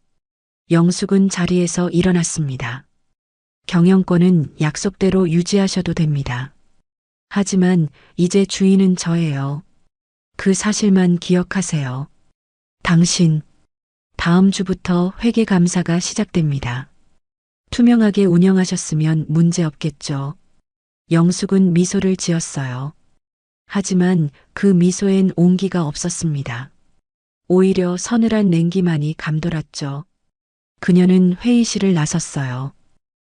영숙은 자리에서 일어났습니다. 경영권은 약속대로 유지하셔도 됩니다. 하지만 이제 주인은 저예요. 그 사실만 기억하세요. 당신, 다음 주부터 회계 감사가 시작됩니다. 투명하게 운영하셨으면 문제 없겠죠. 영숙은 미소를 지었어요. 하지만 그 미소엔 온기가 없었습니다. 오히려 서늘한 냉기만이 감돌았죠. 그녀는 회의실을 나섰어요.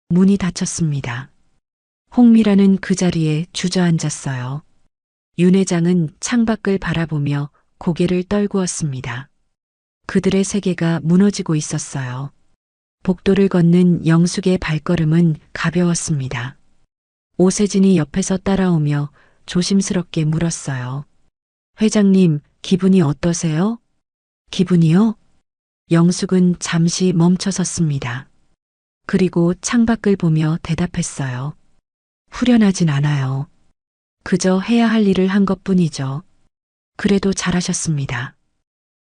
문이 닫혔습니다. 홍미라는 그 자리에 주저앉았어요. 윤 회장은 창밖을 바라보며 고개를 떨구었습니다. 그들의 세계가 무너지고 있었어요. 복도를 걷는 영숙의 발걸음은 가벼웠습니다. 오세진이 옆에서 따라오며 조심스럽게 물었어요. 회장님, 기분이 어떠세요? 기분이요? 영숙은 잠시 멈춰섰습니다. 그리고 창밖을 보며 대답했어요. 후련하진 않아요. 그저 해야 할 일을 한 것뿐이죠. 그래도 잘하셨습니다.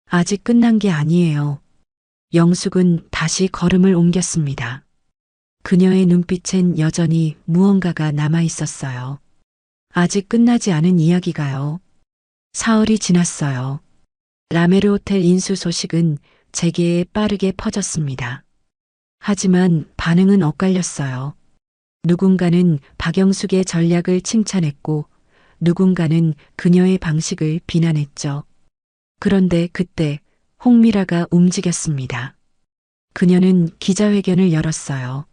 아직 끝난 게 아니에요. 영숙은 다시 걸음을 옮겼습니다. 그녀의 눈빛엔 여전히 무언가가 남아 있었어요. 아직 끝나지 않은 이야기가요. 사흘이 지났어요. 라메르 호텔 인수 소식은 재계에 빠르게 퍼졌습니다. 하지만 반응은 엇갈렸어요. 누군가는 박영숙의 전략을 칭찬했고 누군가는 그녀의 방식을 비난했죠. 그런데 그때 홍미라가 움직였습니다. 그녀는 기자회견을 열었어요.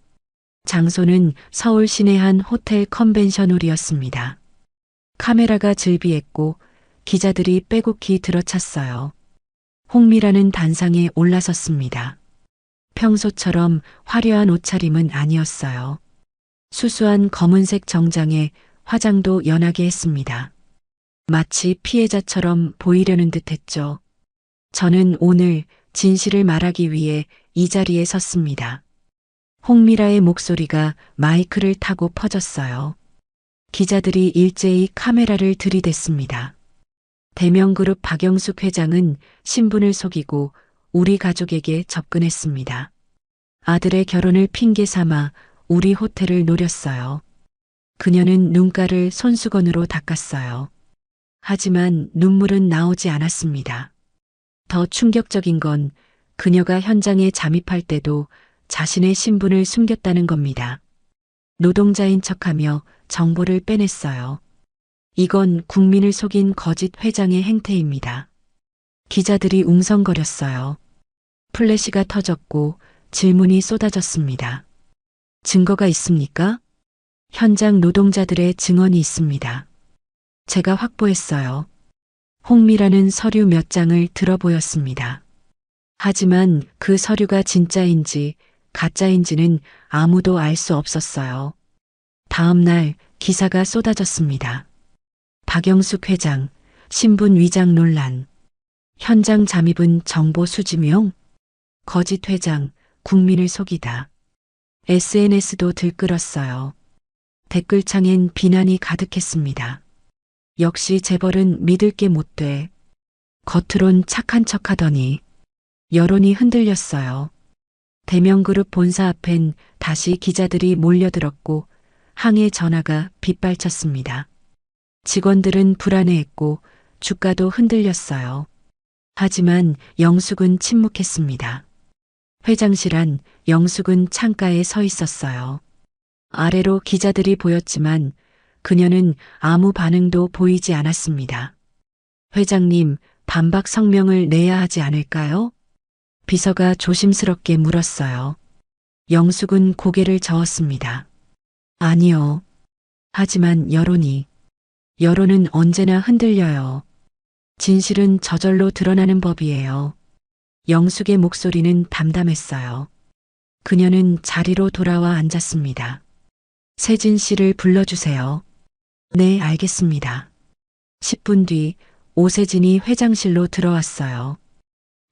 장소는 서울 시내 한 호텔 컨벤션홀이었습니다. 카메라가 즐비했고 기자들이 빼곡히 들어찼어요. 홍미라는 단상에 올라섰습니다. 평소처럼 화려한 옷차림은 아니었어요. 수수한 검은색 정장에 화장도 연하게 했습니다. 마치 피해자처럼 보이려는 듯 했죠. 저는 오늘 진실을 말하기 위해 이 자리에 섰습니다. 홍미라의 목소리가 마이크를 타고 퍼졌어요. 기자들이 일제히 카메라를 들이댔습니다. 대명그룹 박영숙 회장은 신분을 속이고 우리 가족에게 접근했습니다. 아들의 결혼을 핑계 삼아 우리 호텔을 노렸어요. 그녀는 눈가를 손수건으로 닦았어요. 하지만 눈물은 나오지 않았습니다. 더 충격적인 건 그녀가 현장에 잠입할 때도 자신의 신분을 숨겼다는 겁니다. 노동자인 척하며 정보를 빼냈어요. 이건 국민을 속인 거짓 회장의 행태입니다. 기자들이 웅성거렸어요. 플래시가 터졌고 질문이 쏟아졌습니다. 증거가 있습니까? 현장 노동자들의 증언이 있습니다. 제가 확보했어요. 홍미라는 서류 몇 장을 들어보였습니다. 하지만 그 서류가 진짜인지 가짜인지는 아무도 알 수 없었어요. 다음 날 기사가 쏟아졌습니다. 박영숙 회장, 신분 위장 논란. 현장 잠입은 정보 수집용. 거짓 회장, 국민을 속이다. SNS도 들끓었어요. 댓글창엔 비난이 가득했습니다. 역시 재벌은 믿을 게 못 돼. 겉으론 착한 척 하더니 여론이 흔들렸어요. 대명그룹 본사 앞엔 다시 기자들이 몰려들었고 항해 전화가 빗발쳤습니다. 직원들은 불안해했고 주가도 흔들렸어요. 하지만 영숙은 침묵했습니다. 회장실 안 영숙은 창가에 서 있었어요. 아래로 기자들이 보였지만 그녀는 아무 반응도 보이지 않았습니다. 회장님, 반박 성명을 내야 하지 않을까요? 비서가 조심스럽게 물었어요. 영숙은 고개를 저었습니다. 아니요. 하지만 여론은 언제나 흔들려요. 진실은 저절로 드러나는 법이에요. 영숙의 목소리는 담담했어요. 그녀는 자리로 돌아와 앉았습니다. 세진 씨를 불러주세요. 네, 알겠습니다. 10분 뒤 오세진이 회장실로 들어왔어요.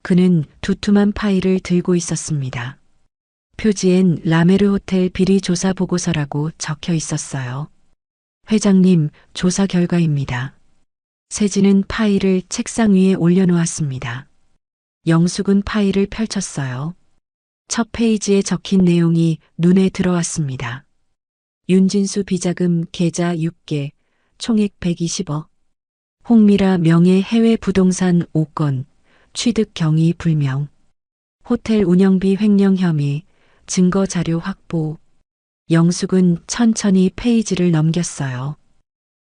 그는 두툼한 파일을 들고 있었습니다. 표지엔 라메르 호텔 비리 조사 보고서라고 적혀 있었어요. 회장님, 조사 결과입니다. 세진은 파일을 책상 위에 올려놓았습니다. 영숙은 파일을 펼쳤어요. 첫 페이지에 적힌 내용이 눈에 들어왔습니다. 윤진수 비자금 계좌 6개, 총액 120억. 홍미라 명의 해외 부동산 5건, 취득 경위 불명. 호텔 운영비 횡령 혐의, 증거 자료 확보. 영숙은 천천히 페이지를 넘겼어요.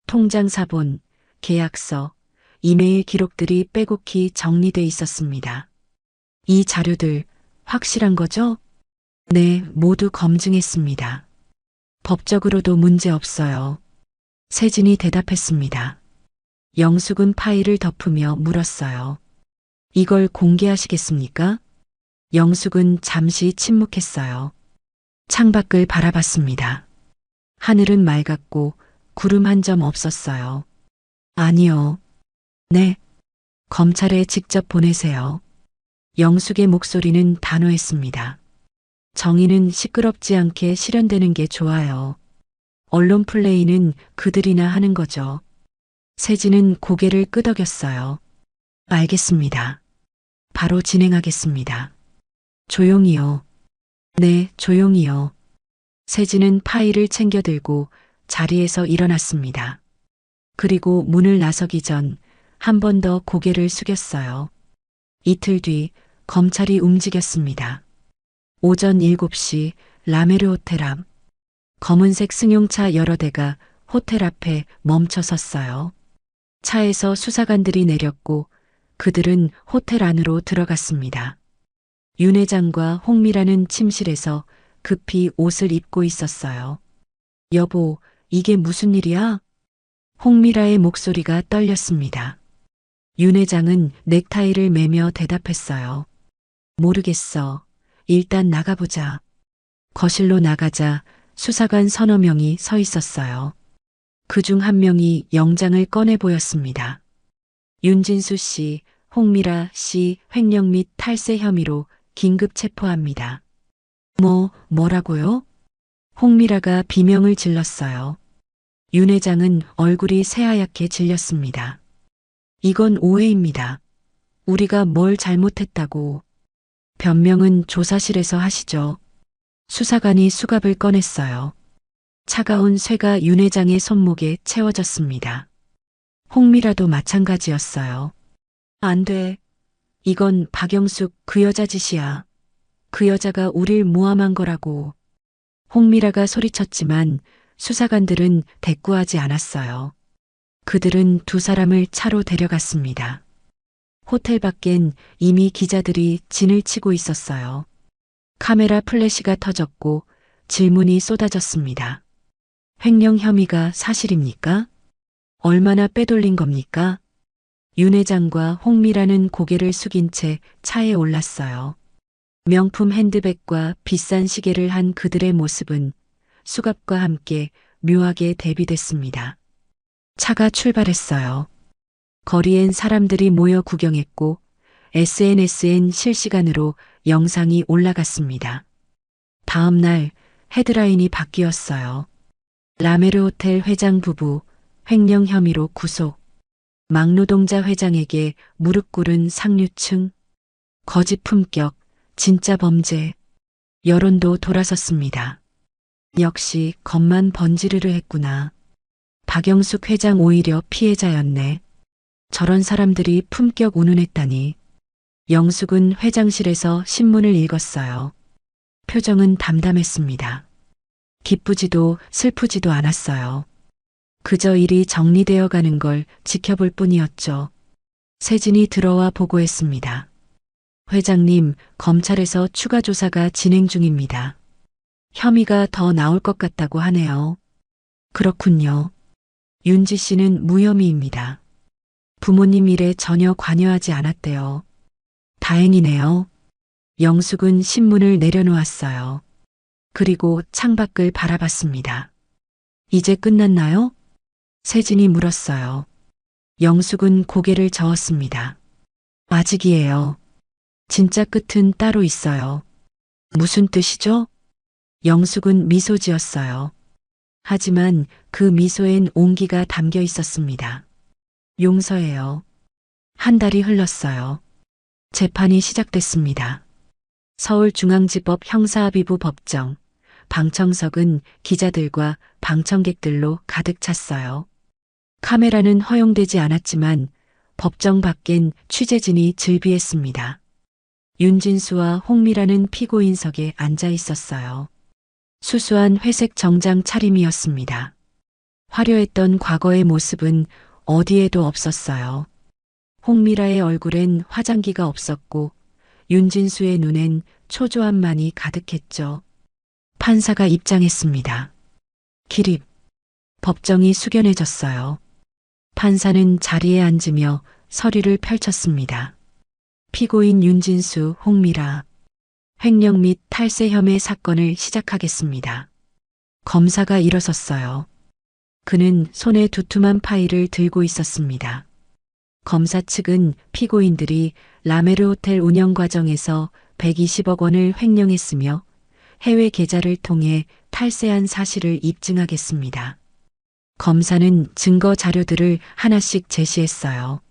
통장 사본, 계약서, 이메일 기록들이 빼곡히 정리돼 있었습니다. 이 자료들 확실한 거죠? 네, 모두 검증했습니다. 법적으로도 문제 없어요. 세진이 대답했습니다. 영숙은 파일을 덮으며 물었어요. 이걸 공개하시겠습니까? 영숙은 잠시 침묵했어요. 창밖을 바라봤습니다. 하늘은 맑았고 구름 한 점 없었어요. 아니요. 네. 검찰에 직접 보내세요. 영숙의 목소리는 단호했습니다. 정의는 시끄럽지 않게 실현되는 게 좋아요. 언론 플레이는 그들이나 하는 거죠. 세진은 고개를 끄덕였어요. 알겠습니다. 바로 진행하겠습니다. 조용히요. 네, 조용히요. 세진은 파일을 챙겨 들고 자리에서 일어났습니다. 그리고 문을 나서기 전 한 번 더 고개를 숙였어요. 이틀 뒤 검찰이 움직였습니다. 오전 7시 라메르 호텔 앞 검은색 승용차 여러 대가 호텔 앞에 멈춰 섰어요. 차에서 수사관들이 내렸고 그들은 호텔 안으로 들어갔습니다. 윤 회장과 홍미라는 침실에서 급히 옷을 입고 있었어요. 여보, 이게 무슨 일이야? 홍미라의 목소리가 떨렸습니다. 윤 회장은 넥타이를 매며 대답했어요. 모르겠어. 일단 나가보자. 거실로 나가자 수사관 서너 명이 서 있었어요. 그중 한 명이 영장을 꺼내 보였습니다. 윤진수 씨, 홍미라 씨 횡령 및 탈세 혐의로 긴급 체포합니다. 뭐라고요? 홍미라가 비명을 질렀어요. 윤 회장은 얼굴이 새하얗게 질렸습니다. 이건 오해입니다. 우리가 뭘 잘못했다고. 변명은 조사실에서 하시죠. 수사관이 수갑을 꺼냈어요. 차가운 쇠가 윤 회장의 손목에 채워졌습니다. 홍미라도 마찬가지였어요. 안 돼. 이건 박영숙 그 여자 짓이야. 그 여자가 우릴 모함한 거라고. 홍미라가 소리쳤지만 수사관들은 대꾸하지 않았어요. 그들은 두 사람을 차로 데려갔습니다. 호텔 밖엔 이미 기자들이 진을 치고 있었어요. 카메라 플래시가 터졌고 질문이 쏟아졌습니다. 횡령 혐의가 사실입니까? 얼마나 빼돌린 겁니까? 윤 회장과 홍미라는 고개를 숙인 채 차에 올랐어요. 명품 핸드백과 비싼 시계를 한 그들의 모습은 수갑과 함께 묘하게 대비됐습니다. 차가 출발했어요. 거리엔 사람들이 모여 구경했고 SNS엔 실시간으로 영상이 올라갔습니다. 다음 날 헤드라인이 바뀌었어요. 라메르 호텔 회장 부부 횡령 혐의로 구속. 막노동자 회장에게 무릎 꿇은 상류층. 거짓 품격, 진짜 범죄. 여론도 돌아섰습니다. 역시 겉만 번지르르 했구나. 박영숙 회장 오히려 피해자였네. 저런 사람들이 품격 운운했다니. 영숙은 회장실에서 신문을 읽었어요. 표정은 담담했습니다. 기쁘지도 슬프지도 않았어요. 그저 일이 정리되어 가는 걸 지켜볼 뿐이었죠. 세진이 들어와 보고했습니다. 회장님, 검찰에서 추가 조사가 진행 중입니다. 혐의가 더 나올 것 같다고 하네요. 그렇군요. 윤지 씨는 무혐의입니다. 부모님 일에 전혀 관여하지 않았대요. 다행이네요. 영숙은 신문을 내려놓았어요. 그리고 창밖을 바라봤습니다. 이제 끝났나요? 세진이 물었어요. 영숙은 고개를 저었습니다. 아직이에요. 진짜 끝은 따로 있어요. 무슨 뜻이죠? 영숙은 미소 지었어요. 하지만 그 미소엔 온기가 담겨 있었습니다. 용서해요. 한 달이 흘렀어요. 재판이 시작됐습니다. 서울중앙지법 형사합의부 법정. 방청석은 기자들과 방청객들로 가득 찼어요. 카메라는 허용되지 않았지만 법정 밖엔 취재진이 즐비했습니다. 윤진수와 홍미라는 피고인석에 앉아 있었어요. 수수한 회색 정장 차림이었습니다. 화려했던 과거의 모습은 어디에도 없었어요. 홍미라의 얼굴엔 화장기가 없었고 윤진수의 눈엔 초조함만이 가득했죠. 판사가 입장했습니다. 기립. 법정이 숙연해졌어요. 판사는 자리에 앉으며 서류를 펼쳤습니다. 피고인 윤진수, 홍미라. 횡령 및 탈세 혐의 사건을 시작하겠습니다. 검사가 일어섰어요. 그는 손에 두툼한 파일을 들고 있었습니다. 검사 측은 피고인들이 라메르 호텔 운영 과정에서 120억 원을 횡령했으며 해외 계좌를 통해 탈세한 사실을 입증하겠습니다. 검사는 증거 자료들을 하나씩 제시했어요.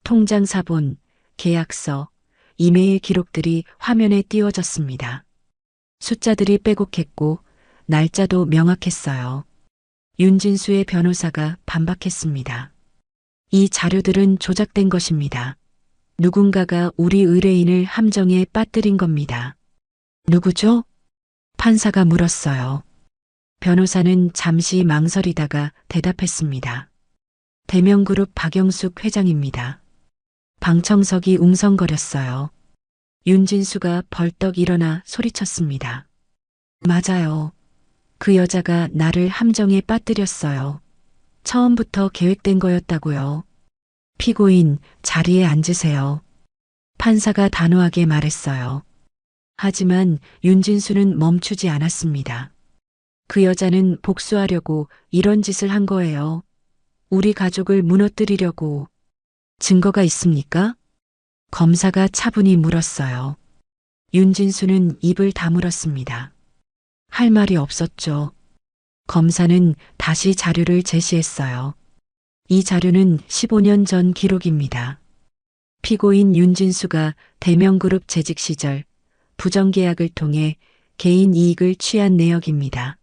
통장 사본, 계약서, 이메일 기록들이 화면에 띄워졌습니다. 숫자들이 빼곡했고 날짜도 명확했어요. 윤진수의 변호사가 반박했습니다. 이 자료들은 조작된 것입니다. 누군가가 우리 의뢰인을 함정에 빠뜨린 겁니다. 누구죠? 판사가 물었어요. 변호사는 잠시 망설이다가 대답했습니다. 대명그룹 박영숙 회장입니다. 방청석이 웅성거렸어요. 윤진수가 벌떡 일어나 소리쳤습니다. 맞아요. 그 여자가 나를 함정에 빠뜨렸어요. 처음부터 계획된 거였다고요. 피고인, 자리에 앉으세요. 판사가 단호하게 말했어요. 하지만 윤진수는 멈추지 않았습니다. 그 여자는 복수하려고 이런 짓을 한 거예요. 우리 가족을 무너뜨리려고. 증거가 있습니까? 검사가 차분히 물었어요. 윤진수는 입을 다물었습니다. 할 말이 없었죠. 검사는 다시 자료를 제시했어요. 이 자료는 15년 전 기록입니다. 피고인 윤진수가 대명그룹 재직 시절 부정계약을 통해 개인 이익을 취한 내역입니다.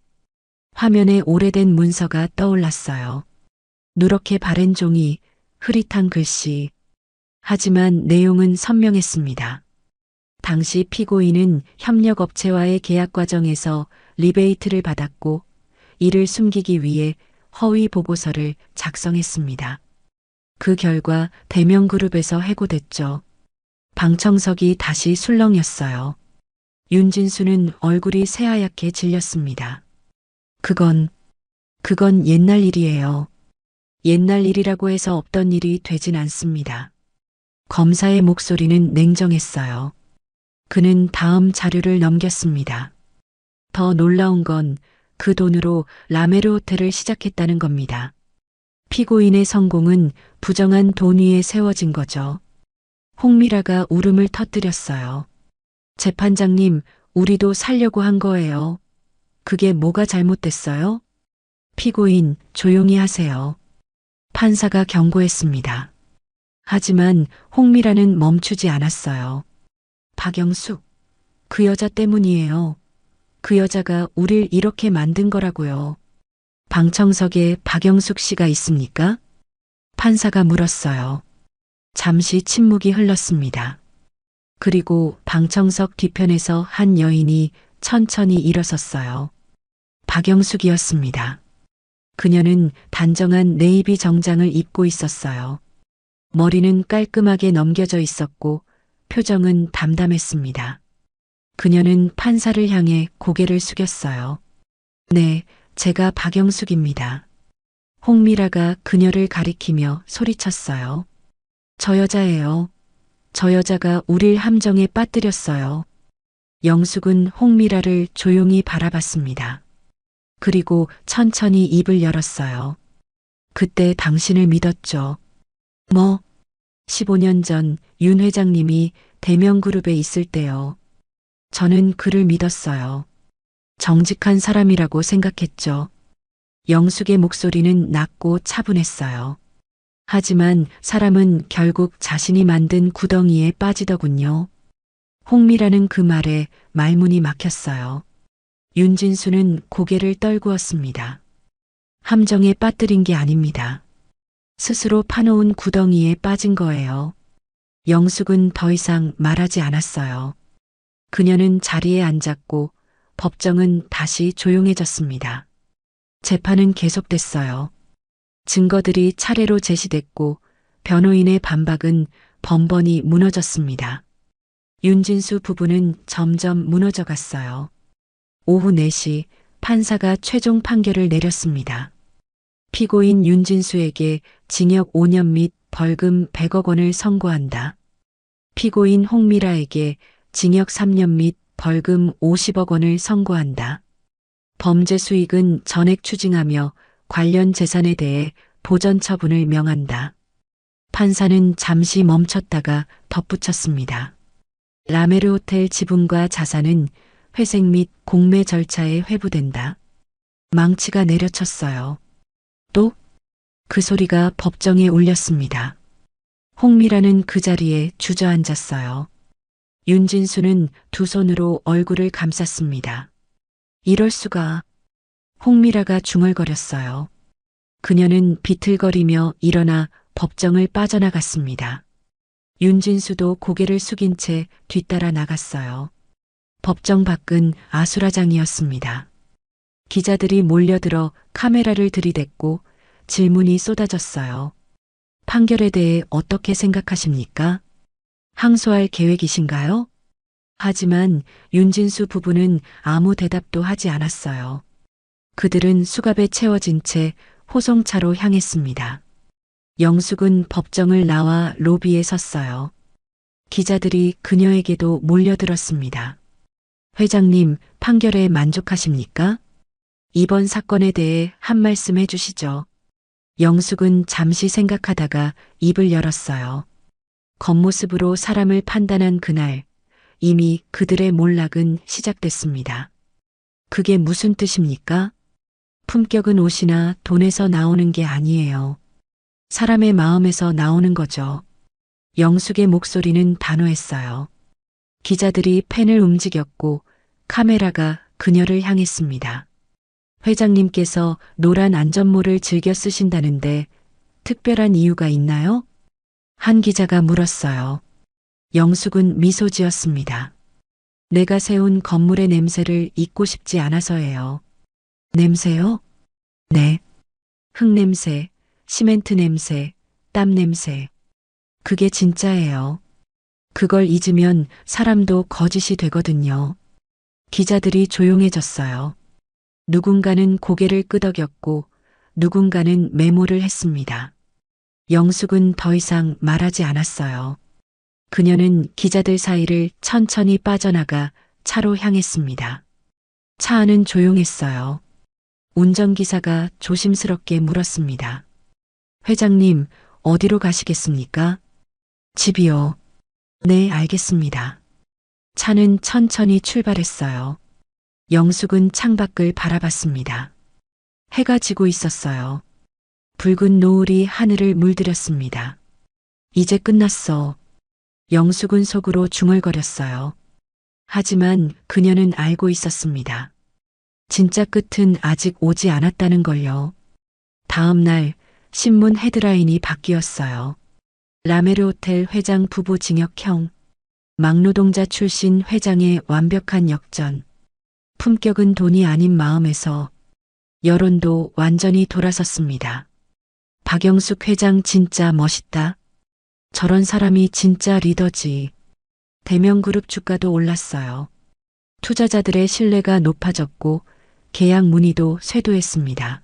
화면에 오래된 문서가 떠올랐어요. 누렇게 바랜 종이, 흐릿한 글씨. 하지만 내용은 선명했습니다. 당시 피고인은 협력업체와의 계약 과정에서 리베이트를 받았고 이를 숨기기 위해 허위 보고서를 작성했습니다. 그 결과 대명그룹에서 해고됐죠. 방청석이 다시 술렁였어요. 윤진수는 얼굴이 새하얗게 질렸습니다. 그건 옛날 일이에요. 옛날 일이라고 해서 없던 일이 되진 않습니다. 검사의 목소리는 냉정했어요. 그는 다음 자료를 넘겼습니다. 더 놀라운 건 그 돈으로 라메르 호텔을 시작했다는 겁니다. 피고인의 성공은 부정한 돈 위에 세워진 거죠. 홍미라가 울음을 터뜨렸어요. 재판장님, 우리도 살려고 한 거예요. 그게 뭐가 잘못됐어요? 피고인, 조용히 하세요. 판사가 경고했습니다. 하지만 홍미라는 멈추지 않았어요. 박영숙, 그 여자 때문이에요. 그 여자가 우릴 이렇게 만든 거라고요. 방청석에 박영숙 씨가 있습니까? 판사가 물었어요. 잠시 침묵이 흘렀습니다. 그리고 방청석 뒤편에서 한 여인이 천천히 일어섰어요. 박영숙이었습니다. 그녀는 단정한 네이비 정장을 입고 있었어요. 머리는 깔끔하게 넘겨져 있었고 표정은 담담했습니다. 그녀는 판사를 향해 고개를 숙였어요. 네, 제가 박영숙입니다. 홍미라가 그녀를 가리키며 소리쳤어요. 저 여자예요. 저 여자가 우릴 함정에 빠뜨렸어요. 영숙은 홍미라를 조용히 바라봤습니다. 그리고 천천히 입을 열었어요. 그때 당신을 믿었죠. 뭐? 15년 전 윤 회장님이 대명그룹에 있을 때요. 저는 그를 믿었어요. 정직한 사람이라고 생각했죠. 영숙의 목소리는 낮고 차분했어요. 하지만 사람은 결국 자신이 만든 구덩이에 빠지더군요. 홍미라는 그 말에 말문이 막혔어요. 윤진수는 고개를 떨구었습니다. 함정에 빠뜨린 게 아닙니다. 스스로 파놓은 구덩이에 빠진 거예요. 영숙은 더 이상 말하지 않았어요. 그녀는 자리에 앉았고 법정은 다시 조용해졌습니다. 재판은 계속됐어요. 증거들이 차례로 제시됐고 변호인의 반박은 번번이 무너졌습니다. 윤진수 부부는 점점 무너져 갔어요. 오후 4시 판사가 최종 판결을 내렸습니다. 피고인 윤진수에게 징역 5년 및 벌금 100억 원을 선고한다. 피고인 홍미라에게 징역 3년 및 벌금 50억 원을 선고한다. 범죄 수익은 전액 추징하며 관련 재산에 대해 보전 처분을 명한다. 판사는 잠시 멈췄다가 덧붙였습니다. 라메르 호텔 지분과 자산은 회색 및 공매 절차에 회부된다. 망치가 내려쳤어요. 또 그 소리가 법정에 울렸습니다. 홍미라는 그 자리에 주저앉았어요. 윤진수는 두 손으로 얼굴을 감쌌습니다. 이럴 수가. 홍미라가 중얼거렸어요. 그녀는 비틀거리며 일어나 법정을 빠져나갔습니다. 윤진수도 고개를 숙인 채 뒤따라 나갔어요. 법정 밖은 아수라장이었습니다. 기자들이 몰려들어 카메라를 들이댔고 질문이 쏟아졌어요. 판결에 대해 어떻게 생각하십니까? 항소할 계획이신가요? 하지만 윤진수 부부는 아무 대답도 하지 않았어요. 그들은 수갑에 채워진 채 호송차로 향했습니다. 영숙은 법정을 나와 로비에 섰어요. 기자들이 그녀에게도 몰려들었습니다. 회장님, 판결에 만족하십니까? 이번 사건에 대해 한 말씀 해주시죠. 영숙은 잠시 생각하다가 입을 열었어요. 겉모습으로 사람을 판단한 그날, 이미 그들의 몰락은 시작됐습니다. 그게 무슨 뜻입니까? 품격은 옷이나 돈에서 나오는 게 아니에요. 사람의 마음에서 나오는 거죠. 영숙의 목소리는 단호했어요. 기자들이 펜을 움직였고 카메라가 그녀를 향했습니다. 회장님께서 노란 안전모를 즐겨 쓰신다는데 특별한 이유가 있나요? 한 기자가 물었어요. 영숙은 미소 지었습니다. 내가 세운 건물의 냄새를 잊고 싶지 않아서예요. 냄새요? 네. 흙냄새, 시멘트 냄새, 땀 냄새. 그게 진짜예요. 그걸 잊으면 사람도 거짓이 되거든요. 기자들이 조용해졌어요. 누군가는 고개를 끄덕였고 누군가는 메모를 했습니다. 영숙은 더 이상 말하지 않았어요. 그녀는 기자들 사이를 천천히 빠져나가 차로 향했습니다. 차 안은 조용했어요. 운전기사가 조심스럽게 물었습니다. 회장님, 어디로 가시겠습니까? 집이요. 네, 알겠습니다. 차는 천천히 출발했어요. 영숙은 창밖을 바라봤습니다. 해가 지고 있었어요. 붉은 노을이 하늘을 물들였습니다. 이제 끝났어. 영숙은 속으로 중얼거렸어요. 하지만 그녀는 알고 있었습니다. 진짜 끝은 아직 오지 않았다는 걸요. 다음 날 신문 헤드라인이 바뀌었어요. 라메르 호텔 회장 부부 징역형. 막노동자 출신 회장의 완벽한 역전. 품격은 돈이 아닌 마음에서. 여론도 완전히 돌아섰습니다. 박영숙 회장 진짜 멋있다. 저런 사람이 진짜 리더지. 대명그룹 주가도 올랐어요. 투자자들의 신뢰가 높아졌고 계약 문의도 쇄도했습니다.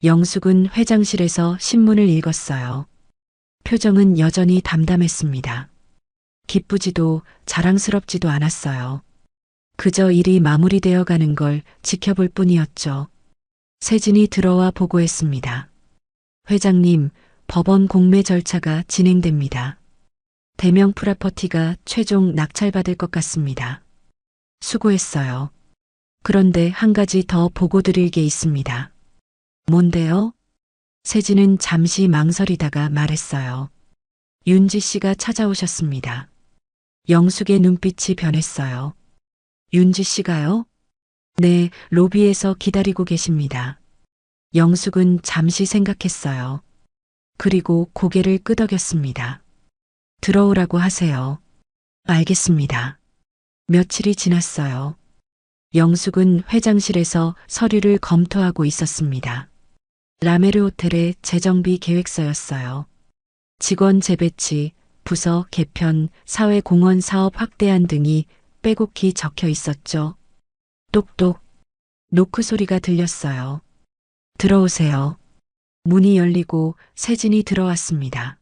영숙은 회장실에서 신문을 읽었어요. 표정은 여전히 담담했습니다. 기쁘지도 자랑스럽지도 않았어요. 그저 일이 마무리되어 가는 걸 지켜볼 뿐이었죠. 세진이 들어와 보고했습니다. 회장님, 법원 공매 절차가 진행됩니다. 대명 프라퍼티가 최종 낙찰받을 것 같습니다. 수고했어요. 그런데 한 가지 더 보고 드릴 게 있습니다. 뭔데요? 세진은 잠시 망설이다가 말했어요. 윤지 씨가 찾아오셨습니다. 영숙의 눈빛이 변했어요. 윤지 씨가요? 네, 로비에서 기다리고 계십니다. 영숙은 잠시 생각했어요. 그리고 고개를 끄덕였습니다. 들어오라고 하세요. 알겠습니다. 며칠이 지났어요. 영숙은 회장실에서 서류를 검토하고 있었습니다. 라메르 호텔의 재정비 계획서였어요. 직원 재배치, 부서 개편, 사회공헌 사업 확대안 등이 빼곡히 적혀 있었죠. 똑똑. 노크 소리가 들렸어요. 들어오세요. 문이 열리고 세진이 들어왔습니다.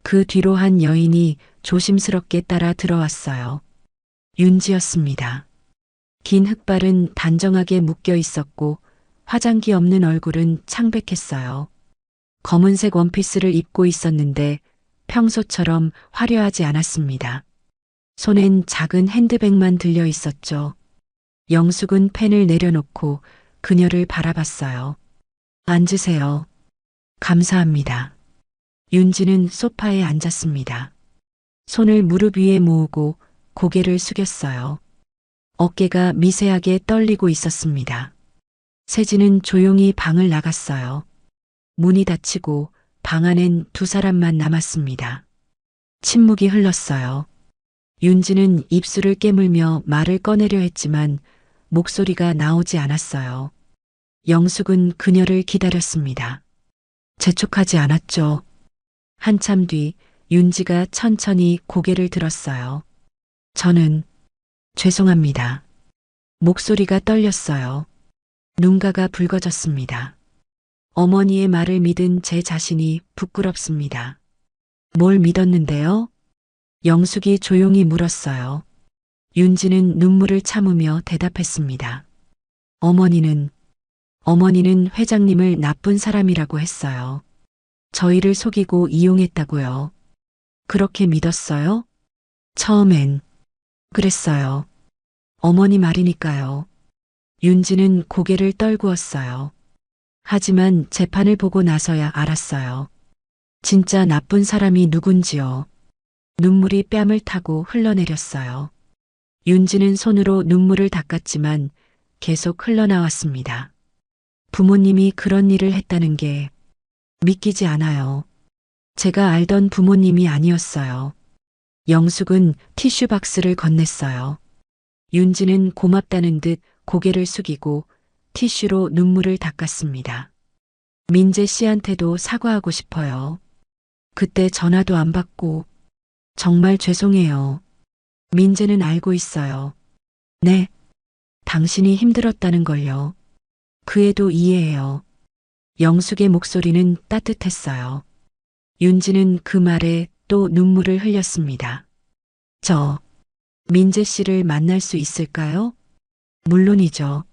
그 뒤로 한 여인이 조심스럽게 따라 들어왔어요. 윤지였습니다. 긴 흑발은 단정하게 묶여 있었고 화장기 없는 얼굴은 창백했어요. 검은색 원피스를 입고 있었는데 평소처럼 화려하지 않았습니다. 손엔 작은 핸드백만 들려 있었죠. 영숙은 펜을 내려놓고 그녀를 바라봤어요. 앉으세요. 감사합니다. 윤지는 소파에 앉았습니다. 손을 무릎 위에 모으고 고개를 숙였어요. 어깨가 미세하게 떨리고 있었습니다. 세진은 조용히 방을 나갔어요. 문이 닫히고 방 안엔 두 사람만 남았습니다. 침묵이 흘렀어요. 윤지는 입술을 깨물며 말을 꺼내려 했지만 목소리가 나오지 않았어요. 영숙은 그녀를 기다렸습니다. 재촉하지 않았죠. 한참 뒤 윤지가 천천히 고개를 들었어요. 저는 죄송합니다. 목소리가 떨렸어요. 눈가가 붉어졌습니다. 어머니의 말을 믿은 제 자신이 부끄럽습니다. 뭘 믿었는데요? 영숙이 조용히 물었어요. 윤지는 눈물을 참으며 대답했습니다. 어머니는 회장님을 나쁜 사람이라고 했어요. 저희를 속이고 이용했다고요. 그렇게 믿었어요? 처음엔 그랬어요. 어머니 말이니까요. 윤지는 고개를 떨구었어요. 하지만 재판을 보고 나서야 알았어요. 진짜 나쁜 사람이 누군지요. 눈물이 뺨을 타고 흘러내렸어요. 윤지는 손으로 눈물을 닦았지만 계속 흘러나왔습니다. 부모님이 그런 일을 했다는 게 믿기지 않아요. 제가 알던 부모님이 아니었어요. 영숙은 티슈 박스를 건넸어요. 윤지는 고맙다는 듯 고개를 숙이고 티슈로 눈물을 닦았습니다. 민재 씨한테도 사과하고 싶어요. 그때 전화도 안 받고 정말 죄송해요. 민재는 알고 있어요. 네. 당신이 힘들었다는 걸요. 그 애도 이해해요. 영숙의 목소리는 따뜻했어요. 윤지는 그 말에 또 눈물을 흘렸습니다. 저 민재 씨를 만날 수 있을까요? 물론이죠.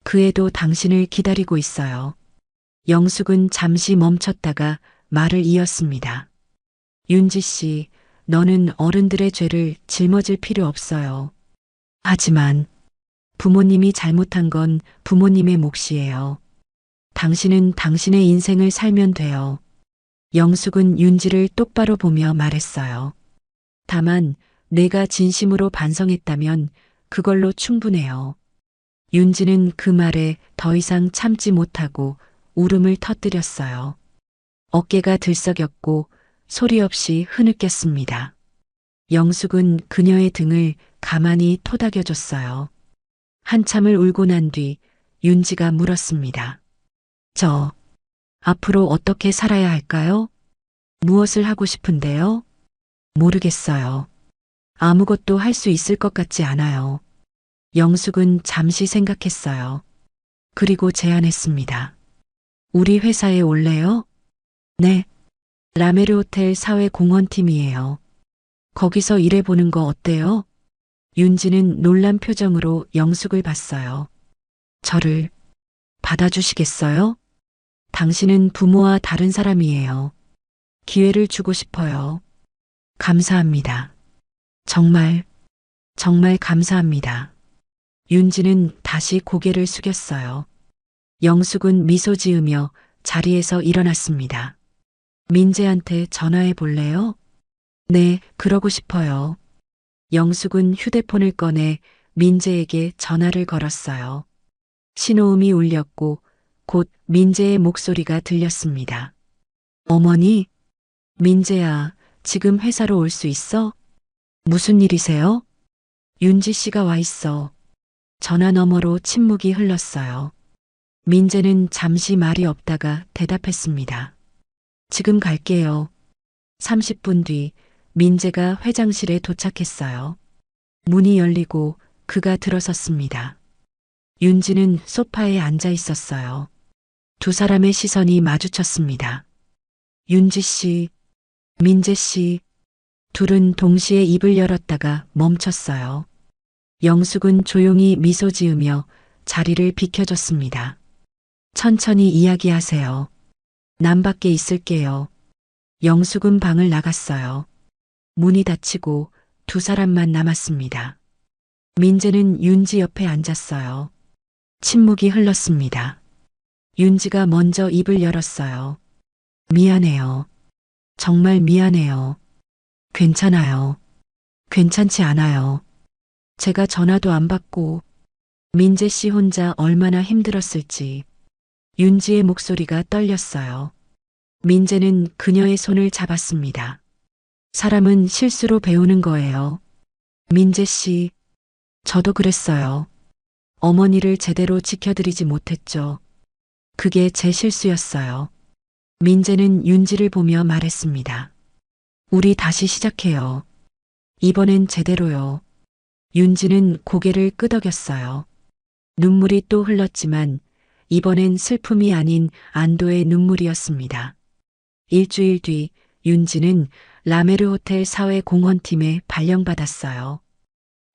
그 애도 당신을 기다리고 있어요. 영숙은 잠시 멈췄다가 말을 이었습니다. 윤지 씨, 너는 어른들의 죄를 짊어질 필요 없어요. 하지만 부모님이 잘못한 건 부모님의 몫이에요. 당신은 당신의 인생을 살면 돼요. 영숙은 윤지를 똑바로 보며 말했어요. 다만 내가 진심으로 반성했다면 그걸로 충분해요. 윤지는 그 말에 더 이상 참지 못하고 울음을 터뜨렸어요. 어깨가 들썩였고 소리 없이 흐느꼈습니다. 영숙은 그녀의 등을 가만히 토닥여줬어요. 한참을 울고 난 뒤 윤지가 물었습니다. 저 앞으로 어떻게 살아야 할까요? 무엇을 하고 싶은데요? 모르겠어요. 아무것도 할 수 있을 것 같지 않아요. 영숙은 잠시 생각했어요. 그리고 제안했습니다. 우리 회사에 올래요? 네. 라메르 호텔 사회공헌팀이에요. 거기서 일해보는 거 어때요? 윤지는 놀란 표정으로 영숙을 봤어요. 저를 받아주시겠어요? 당신은 부모와 다른 사람이에요. 기회를 주고 싶어요. 감사합니다. 정말 감사합니다. 윤지는 다시 고개를 숙였어요. 영숙은 미소 지으며 자리에서 일어났습니다. 민재한테 전화해 볼래요? 네, 그러고 싶어요. 영숙은 휴대폰을 꺼내 민재에게 전화를 걸었어요. 신호음이 울렸고 곧 민재의 목소리가 들렸습니다. 어머니? 민재야, 지금 회사로 올 수 있어? 무슨 일이세요? 윤지 씨가 와 있어. 전화 너머로 침묵이 흘렀어요. 민재는 잠시 말이 없다가 대답했습니다. 지금 갈게요. 30분 뒤 민재가 회장실에 도착했어요. 문이 열리고 그가 들어섰습니다. 윤지는 소파에 앉아 있었어요. 두 사람의 시선이 마주쳤습니다. 윤지 씨, 민재 씨, 둘은 동시에 입을 열었다가 멈췄어요. 영숙은 조용히 미소 지으며 자리를 비켜줬습니다. 천천히 이야기하세요. 난 밖에 있을게요. 영숙은 방을 나갔어요. 문이 닫히고 두 사람만 남았습니다. 민재는 윤지 옆에 앉았어요. 침묵이 흘렀습니다. 윤지가 먼저 입을 열었어요. 미안해요. 정말 미안해요. 괜찮아요. 괜찮지 않아요. 제가 전화도 안 받고 민재 씨 혼자 얼마나 힘들었을지. 윤지의 목소리가 떨렸어요. 민재는 그녀의 손을 잡았습니다. 사람은 실수로 배우는 거예요. 민재 씨, 저도 그랬어요. 어머니를 제대로 지켜드리지 못했죠. 그게 제 실수였어요. 민재는 윤지를 보며 말했습니다. 우리 다시 시작해요. 이번엔 제대로요. 윤지는 고개를 끄덕였어요. 눈물이 또 흘렀지만 이번엔 슬픔이 아닌 안도의 눈물이었습니다. 일주일 뒤 윤지는 라메르 호텔 사회공헌팀에 발령받았어요.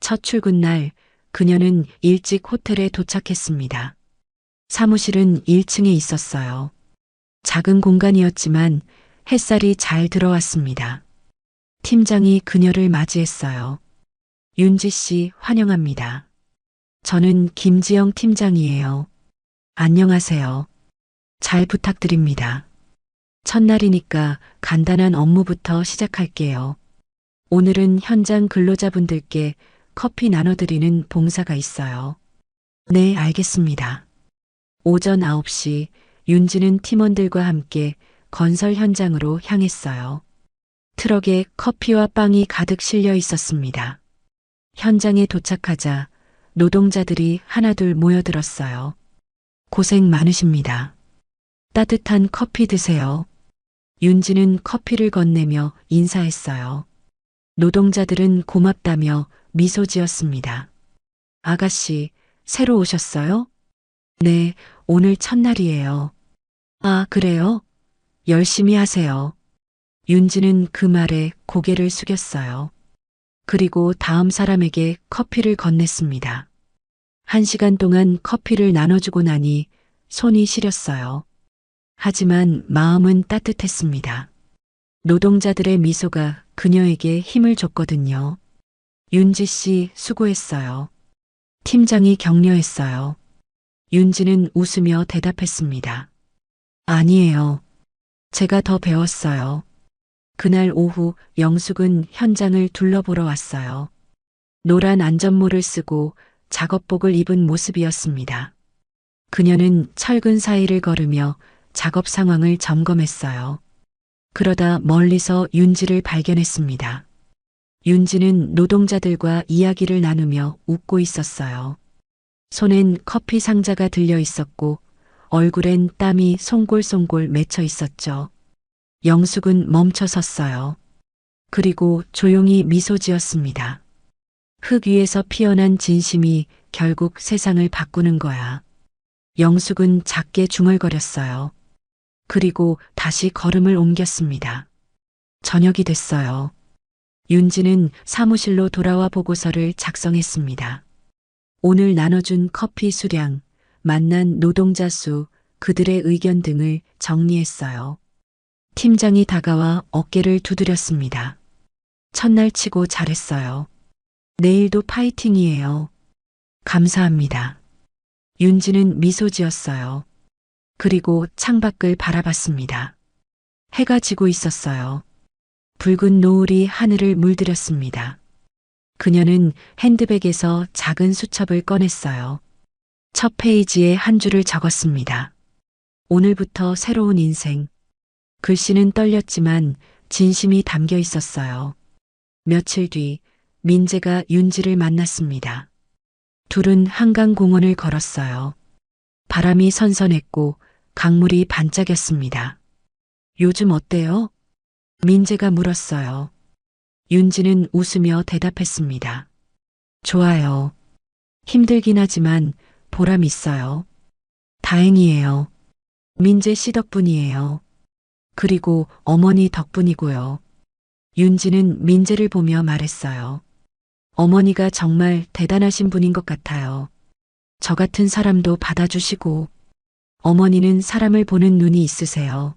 첫 출근 날 그녀는 일찍 호텔에 도착했습니다. 사무실은 1층에 있었어요. 작은 공간이었지만 햇살이 잘 들어왔습니다. 팀장이 그녀를 맞이했어요. 윤지 씨 환영합니다. 저는 김지영 팀장이에요. 안녕하세요. 잘 부탁드립니다. 첫날이니까 간단한 업무부터 시작할게요. 오늘은 현장 근로자분들께 커피 나눠드리는 봉사가 있어요. 네, 알겠습니다. 오전 9시 윤지는 팀원들과 함께 건설 현장으로 향했어요. 트럭에 커피와 빵이 가득 실려 있었습니다. 현장에 도착하자 노동자들이 하나둘 모여들었어요. 고생 많으십니다. 따뜻한 커피 드세요. 윤지는 커피를 건네며 인사했어요. 노동자들은 고맙다며 미소 지었습니다. 아가씨, 새로 오셨어요? 네, 오늘 첫날이에요. 아, 그래요? 열심히 하세요. 윤지는 그 말에 고개를 숙였어요. 그리고 다음 사람에게 커피를 건넸습니다. 1시간 동안 커피를 나눠주고 나니 손이 시렸어요. 하지만 마음은 따뜻했습니다. 노동자들의 미소가 그녀에게 힘을 줬거든요. 윤지 씨 수고했어요. 팀장이 격려했어요. 윤지는 웃으며 대답했습니다. 아니에요. 제가 더 배웠어요. 그날 오후 영숙은 현장을 둘러보러 왔어요. 노란 안전모를 쓰고 작업복을 입은 모습이었습니다. 그녀는 철근 사이를 걸으며 작업 상황을 점검했어요. 그러다 멀리서 윤지를 발견했습니다. 윤지는 노동자들과 이야기를 나누며 웃고 있었어요. 손엔 커피 상자가 들려 있었고 얼굴엔 땀이 송골송골 맺혀 있었죠. 영숙은 멈춰 섰어요. 그리고 조용히 미소 지었습니다. 흙 위에서 피어난 진심이 결국 세상을 바꾸는 거야. 영숙은 작게 중얼거렸어요. 그리고 다시 걸음을 옮겼습니다. 저녁이 됐어요. 윤지는 사무실로 돌아와 보고서를 작성했습니다. 오늘 나눠준 커피 수량, 만난 노동자 수, 그들의 의견 등을 정리했어요. 팀장이 다가와 어깨를 두드렸습니다. 첫날 치고 잘했어요. 내일도 파이팅이에요. 감사합니다. 윤지는 미소 지었어요. 그리고 창밖을 바라봤습니다. 해가 지고 있었어요. 붉은 노을이 하늘을 물들였습니다. 그녀는 핸드백에서 작은 수첩을 꺼냈어요. 첫 페이지에 한 줄을 적었습니다. 오늘부터 새로운 인생. 글씨는 떨렸지만 진심이 담겨 있었어요. 며칠 뒤 민재가 윤지를 만났습니다. 둘은 한강공원을 걸었어요. 바람이 선선했고 강물이 반짝였습니다. 요즘 어때요? 민재가 물었어요. 윤지는 웃으며 대답했습니다. 좋아요. 힘들긴 하지만 보람 있어요. 다행이에요. 민재 씨 덕분이에요. 그리고 어머니 덕분이고요. 윤지는 민재를 보며 말했어요. 어머니가 정말 대단하신 분인 것 같아요. 저 같은 사람도 받아주시고, 어머니는 사람을 보는 눈이 있으세요.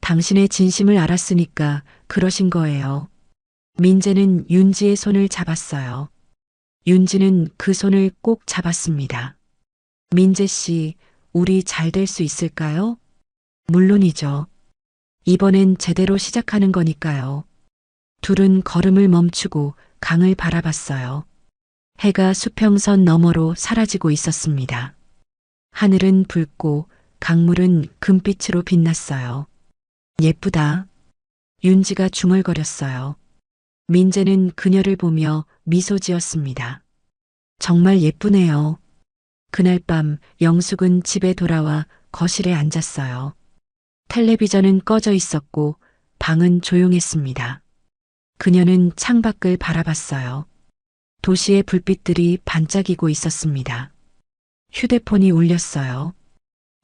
당신의 진심을 알았으니까 그러신 거예요. 민재는 윤지의 손을 잡았어요. 윤지는 그 손을 꼭 잡았습니다. 민재 씨, 우리 잘 될 수 있을까요? 물론이죠. 이번엔 제대로 시작하는 거니까요. 둘은 걸음을 멈추고 강을 바라봤어요. 해가 수평선 너머로 사라지고 있었습니다. 하늘은 붉고 강물은 금빛으로 빛났어요. 예쁘다. 윤지가 중얼거렸어요. 민재는 그녀를 보며 미소 지었습니다. 정말 예쁘네요. 그날 밤 영숙은 집에 돌아와 거실에 앉았어요. 텔레비전은 꺼져 있었고 방은 조용했습니다. 그녀는 창밖을 바라봤어요. 도시의 불빛들이 반짝이고 있었습니다. 휴대폰이 울렸어요.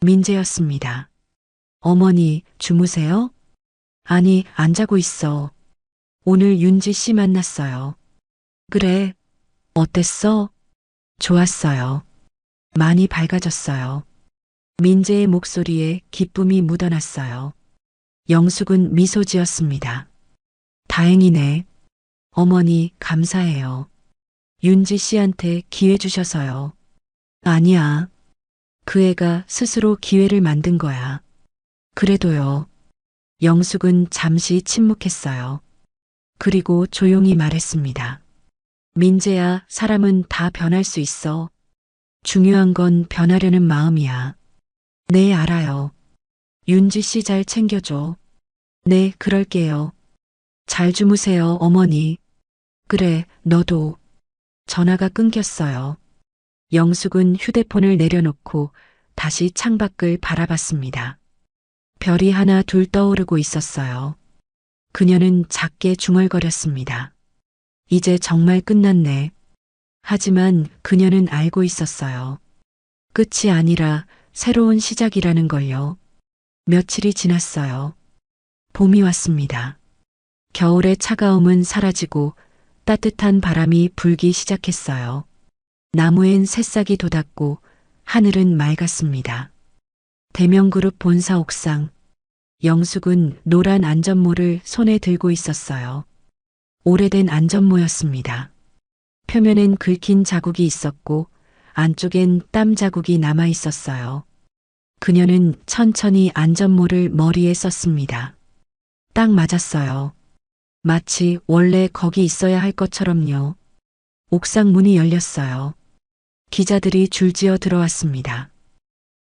민재였습니다. 어머니, 주무세요? 아니, 안 자고 있어. 오늘 윤지 씨 만났어요. 그래. 어땠어? 좋았어요. 많이 밝아졌어요. 민재의 목소리에 기쁨이 묻어났어요. 영숙은 미소 지었습니다. 다행이네. 어머니, 감사해요. 윤지 씨한테 기회 주셔서요. 아니야. 그 애가 스스로 기회를 만든 거야. 그래도요. 영숙은 잠시 침묵했어요. 그리고 조용히 말했습니다. 민재야, 사람은 다 변할 수 있어. 중요한 건 변하려는 마음이야. 네, 알아요. 윤지 씨 잘 챙겨줘. 네, 그럴게요. 잘 주무세요, 어머니. 그래, 너도. 전화가 끊겼어요. 영숙은 휴대폰을 내려놓고 다시 창밖을 바라봤습니다. 별이 하나 둘 떠오르고 있었어요. 그녀는 작게 중얼거렸습니다. 이제 정말 끝났네. 하지만 그녀는 알고 있었어요. 끝이 아니라 새로운 시작이라는 걸요. 며칠이 지났어요. 봄이 왔습니다. 겨울의 차가움은 사라지고 따뜻한 바람이 불기 시작했어요. 나무엔 새싹이 돋았고 하늘은 맑았습니다. 대명그룹 본사 옥상. 영숙은 노란 안전모를 손에 들고 있었어요. 오래된 안전모였습니다. 표면엔 긁힌 자국이 있었고 안쪽엔 땀 자국이 남아 있었어요. 그녀는 천천히 안전모를 머리에 썼습니다. 딱 맞았어요. 마치 원래 거기 있어야 할 것처럼요. 옥상 문이 열렸어요. 기자들이 줄지어 들어왔습니다.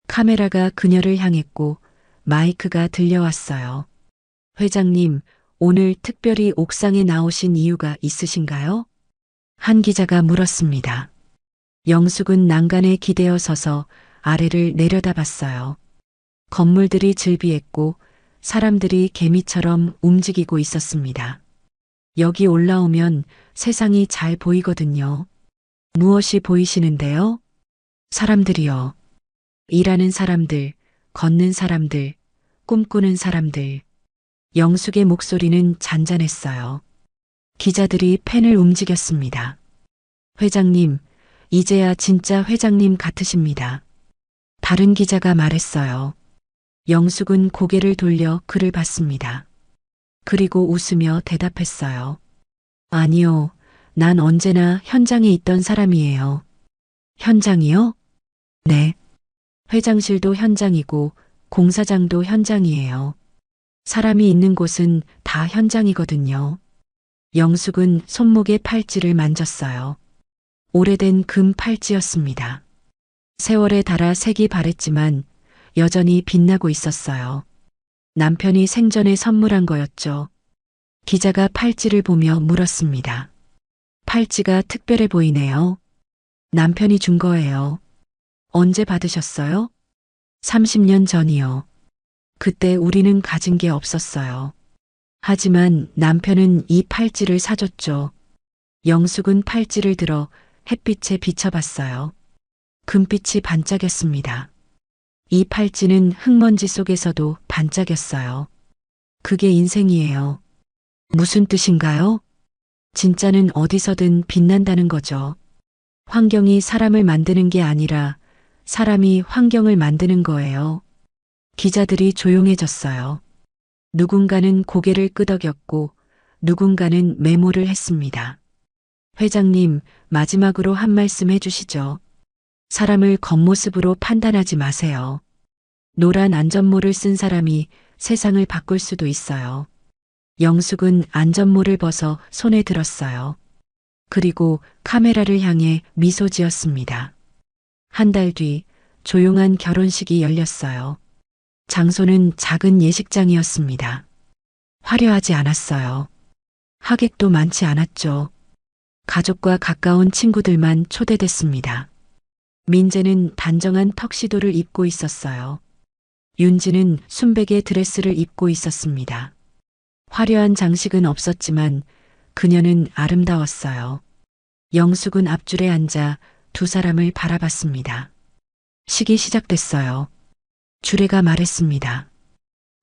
카메라가 그녀를 향했고 마이크가 들려왔어요. 회장님, 오늘 특별히 옥상에 나오신 이유가 있으신가요? 한 기자가 물었습니다. 영숙은 난간에 기대어 서서 아래를 내려다봤어요. 건물들이 즐비했고 사람들이 개미처럼 움직이고 있었습니다. 여기 올라오면 세상이 잘 보이거든요. 무엇이 보이시는데요? 사람들이요. 일하는 사람들, 걷는 사람들, 꿈꾸는 사람들. 영숙의 목소리는 잔잔했어요. 기자들이 펜을 움직였습니다. 회장님, 이제야 진짜 회장님 같으십니다. 다른 기자가 말했어요. 영숙은 고개를 돌려 그를 봤습니다. 그리고 웃으며 대답했어요. 아니요, 난 언제나 현장에 있던 사람이에요. 현장이요? 네. 회장실도 현장이고 공사장도 현장이에요. 사람이 있는 곳은 다 현장이거든요. 영숙은 손목에 팔찌를 만졌어요. 오래된 금 팔찌였습니다. 세월에 닳아 색이 바랬지만 여전히 빛나고 있었어요. 남편이 생전에 선물한 거였죠. 기자가 팔찌를 보며 물었습니다. 팔찌가 특별해 보이네요. 남편이 준 거예요. 언제 받으셨어요? 30년 전이요. 그때 우리는 가진 게 없었어요. 하지만 남편은 이 팔찌를 사줬죠. 영숙은 팔찌를 들어 햇빛에 비춰봤어요. 금빛이 반짝였습니다. 이 팔찌는 흙먼지 속에서도 반짝였어요. 그게 인생이에요. 무슨 뜻인가요? 진짜는 어디서든 빛난다는 거죠. 환경이 사람을 만드는 게 아니라 사람이 환경을 만드는 거예요. 기자들이 조용해졌어요. 누군가는 고개를 끄덕였고 누군가는 메모를 했습니다. 회장님, 마지막으로 한 말씀 해주시죠. 사람을 겉모습으로 판단하지 마세요. 노란 안전모를 쓴 사람이 세상을 바꿀 수도 있어요. 영숙은 안전모를 벗어 손에 들었어요. 그리고 카메라를 향해 미소 지었습니다. 한 달 뒤 조용한 결혼식이 열렸어요. 장소는 작은 예식장이었습니다. 화려하지 않았어요. 하객도 많지 않았죠. 가족과 가까운 친구들만 초대됐습니다. 민재는 단정한 턱시도를 입고 있었어요. 윤지는 순백의 드레스를 입고 있었습니다. 화려한 장식은 없었지만 그녀는 아름다웠어요. 영숙은 앞줄에 앉아 두 사람을 바라봤습니다. 식이 시작됐어요. 주례가 말했습니다.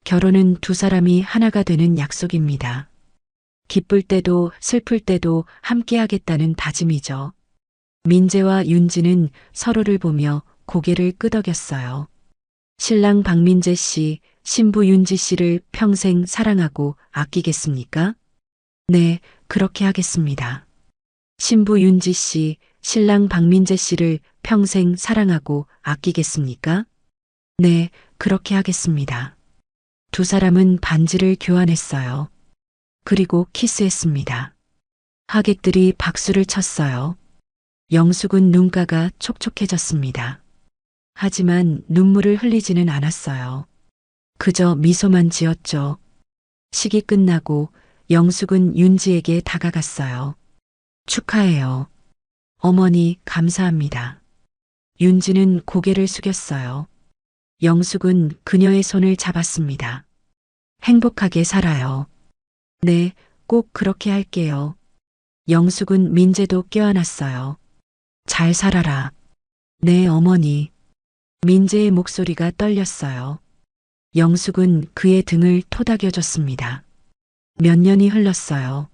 결혼은 두 사람이 하나가 되는 약속입니다. 기쁠 때도 슬플 때도 함께하겠다는 다짐이죠. 민재와 윤지는 서로를 보며 고개를 끄덕였어요. 신랑 박민재 씨, 신부 윤지 씨를 평생 사랑하고 아끼겠습니까? 네, 그렇게 하겠습니다. 신부 윤지 씨, 신랑 박민재 씨를 평생 사랑하고 아끼겠습니까? 네, 그렇게 하겠습니다. 두 사람은 반지를 교환했어요. 그리고 키스했습니다. 하객들이 박수를 쳤어요. 영숙은 눈가가 촉촉해졌습니다. 하지만 눈물을 흘리지는 않았어요. 그저 미소만 지었죠. 식이 끝나고 영숙은 윤지에게 다가갔어요. 축하해요. 어머니, 감사합니다. 윤지는 고개를 숙였어요. 영숙은 그녀의 손을 잡았습니다. 행복하게 살아요. 네, 꼭 그렇게 할게요. 영숙은 민재도 껴안았어요. 잘 살아라. 네, 어머니. 민재의 목소리가 떨렸어요. 영숙은 그의 등을 토닥여줬습니다. 몇 년이 흘렀어요.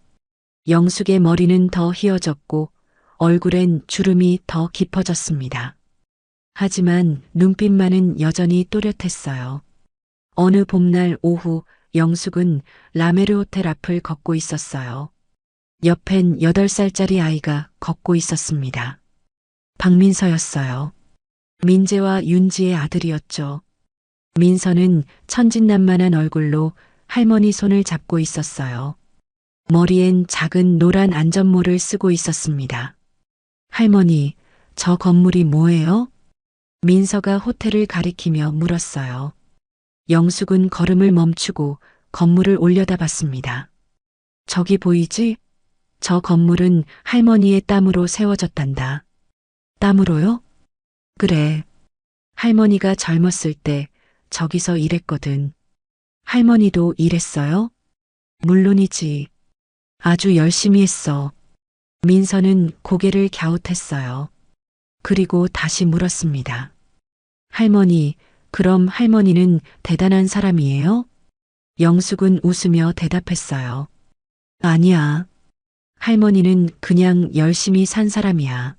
영숙의 머리는 더 휘어졌고 얼굴엔 주름이 더 깊어졌습니다. 하지만 눈빛만은 여전히 또렷했어요. 어느 봄날 오후 영숙은 라메르 호텔 앞을 걷고 있었어요. 옆엔 8살짜리 아이가 걷고 있었습니다. 박민서였어요. 민재와 윤지의 아들이었죠. 민서는 천진난만한 얼굴로 할머니 손을 잡고 있었어요. 머리엔 작은 노란 안전모를 쓰고 있었습니다. 할머니, 저 건물이 뭐예요? 민서가 호텔을 가리키며 물었어요. 영숙은 걸음을 멈추고 건물을 올려다봤습니다. 저기 보이지? 저 건물은 할머니의 땀으로 세워졌단다. 땀으로요? 그래. 할머니가 젊었을 때 저기서 일했거든. 할머니도 일했어요? 물론이지. 아주 열심히 했어. 민서는 고개를 갸웃했어요. 그리고 다시 물었습니다. 할머니, 그럼 할머니는 대단한 사람이에요? 영숙은 웃으며 대답했어요. 아니야. 할머니는 그냥 열심히 산 사람이야.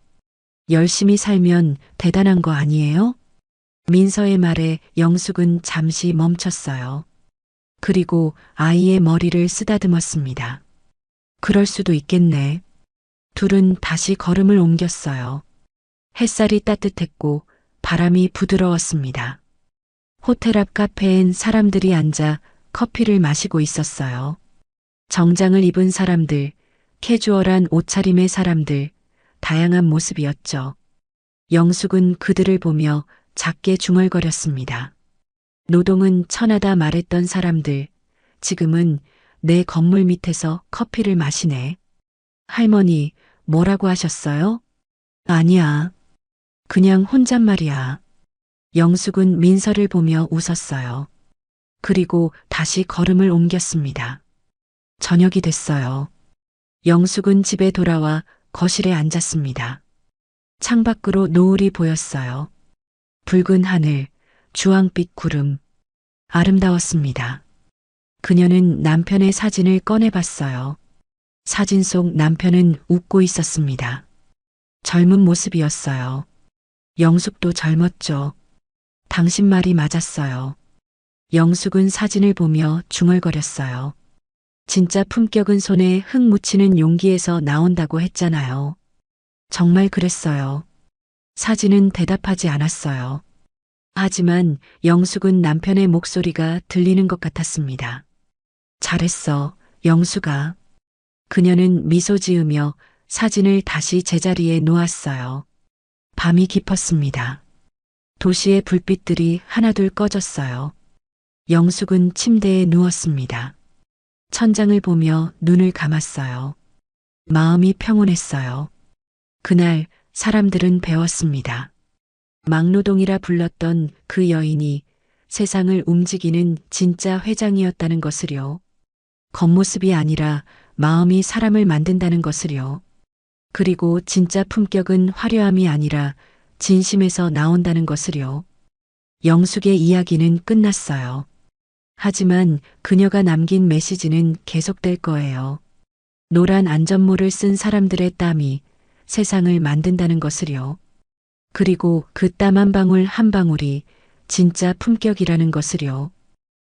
열심히 살면 대단한 거 아니에요? 민서의 말에 영숙은 잠시 멈췄어요. 그리고 아이의 머리를 쓰다듬었습니다. 그럴 수도 있겠네. 둘은 다시 걸음을 옮겼어요. 햇살이 따뜻했고 바람이 부드러웠습니다. 호텔 앞 카페엔 사람들이 앉아 커피를 마시고 있었어요. 정장을 입은 사람들, 캐주얼한 옷차림의 사람들, 다양한 모습이었죠. 영숙은 그들을 보며 작게 중얼거렸습니다. 노동은 천하다 말했던 사람들, 지금은 내 건물 밑에서 커피를 마시네. 할머니, 뭐라고 하셨어요? 아니야. 그냥 혼잣말이야. 영숙은 민서를 보며 웃었어요. 그리고 다시 걸음을 옮겼습니다. 저녁이 됐어요. 영숙은 집에 돌아와 거실에 앉았습니다. 창밖으로 노을이 보였어요. 붉은 하늘, 주황빛 구름. 아름다웠습니다. 그녀는 남편의 사진을 꺼내봤어요. 사진 속 남편은 웃고 있었습니다. 젊은 모습이었어요. 영숙도 젊었죠. 당신 말이 맞았어요. 영숙은 사진을 보며 중얼거렸어요. 진짜 품격은 손에 흙 묻히는 용기에서 나온다고 했잖아요. 정말 그랬어요. 사진은 대답하지 않았어요. 하지만 영숙은 남편의 목소리가 들리는 것 같았습니다. 잘했어, 영숙아. 그녀는 미소 지으며 사진을 다시 제자리에 놓았어요. 밤이 깊었습니다. 도시의 불빛들이 하나둘 꺼졌어요. 영숙은 침대에 누웠습니다. 천장을 보며 눈을 감았어요. 마음이 평온했어요. 그날 사람들은 배웠습니다. 막노동이라 불렀던 그 여인이 세상을 움직이는 진짜 회장이었다는 것을요. 겉모습이 아니라 마음이 사람을 만든다는 것을요. 그리고 진짜 품격은 화려함이 아니라 진심에서 나온다는 것을요. 영숙의 이야기는 끝났어요. 하지만 그녀가 남긴 메시지는 계속될 거예요. 노란 안전모를 쓴 사람들의 땀이 세상을 만든다는 것을요. 그리고 그 땀 한 방울 한 방울이 진짜 품격이라는 것을요.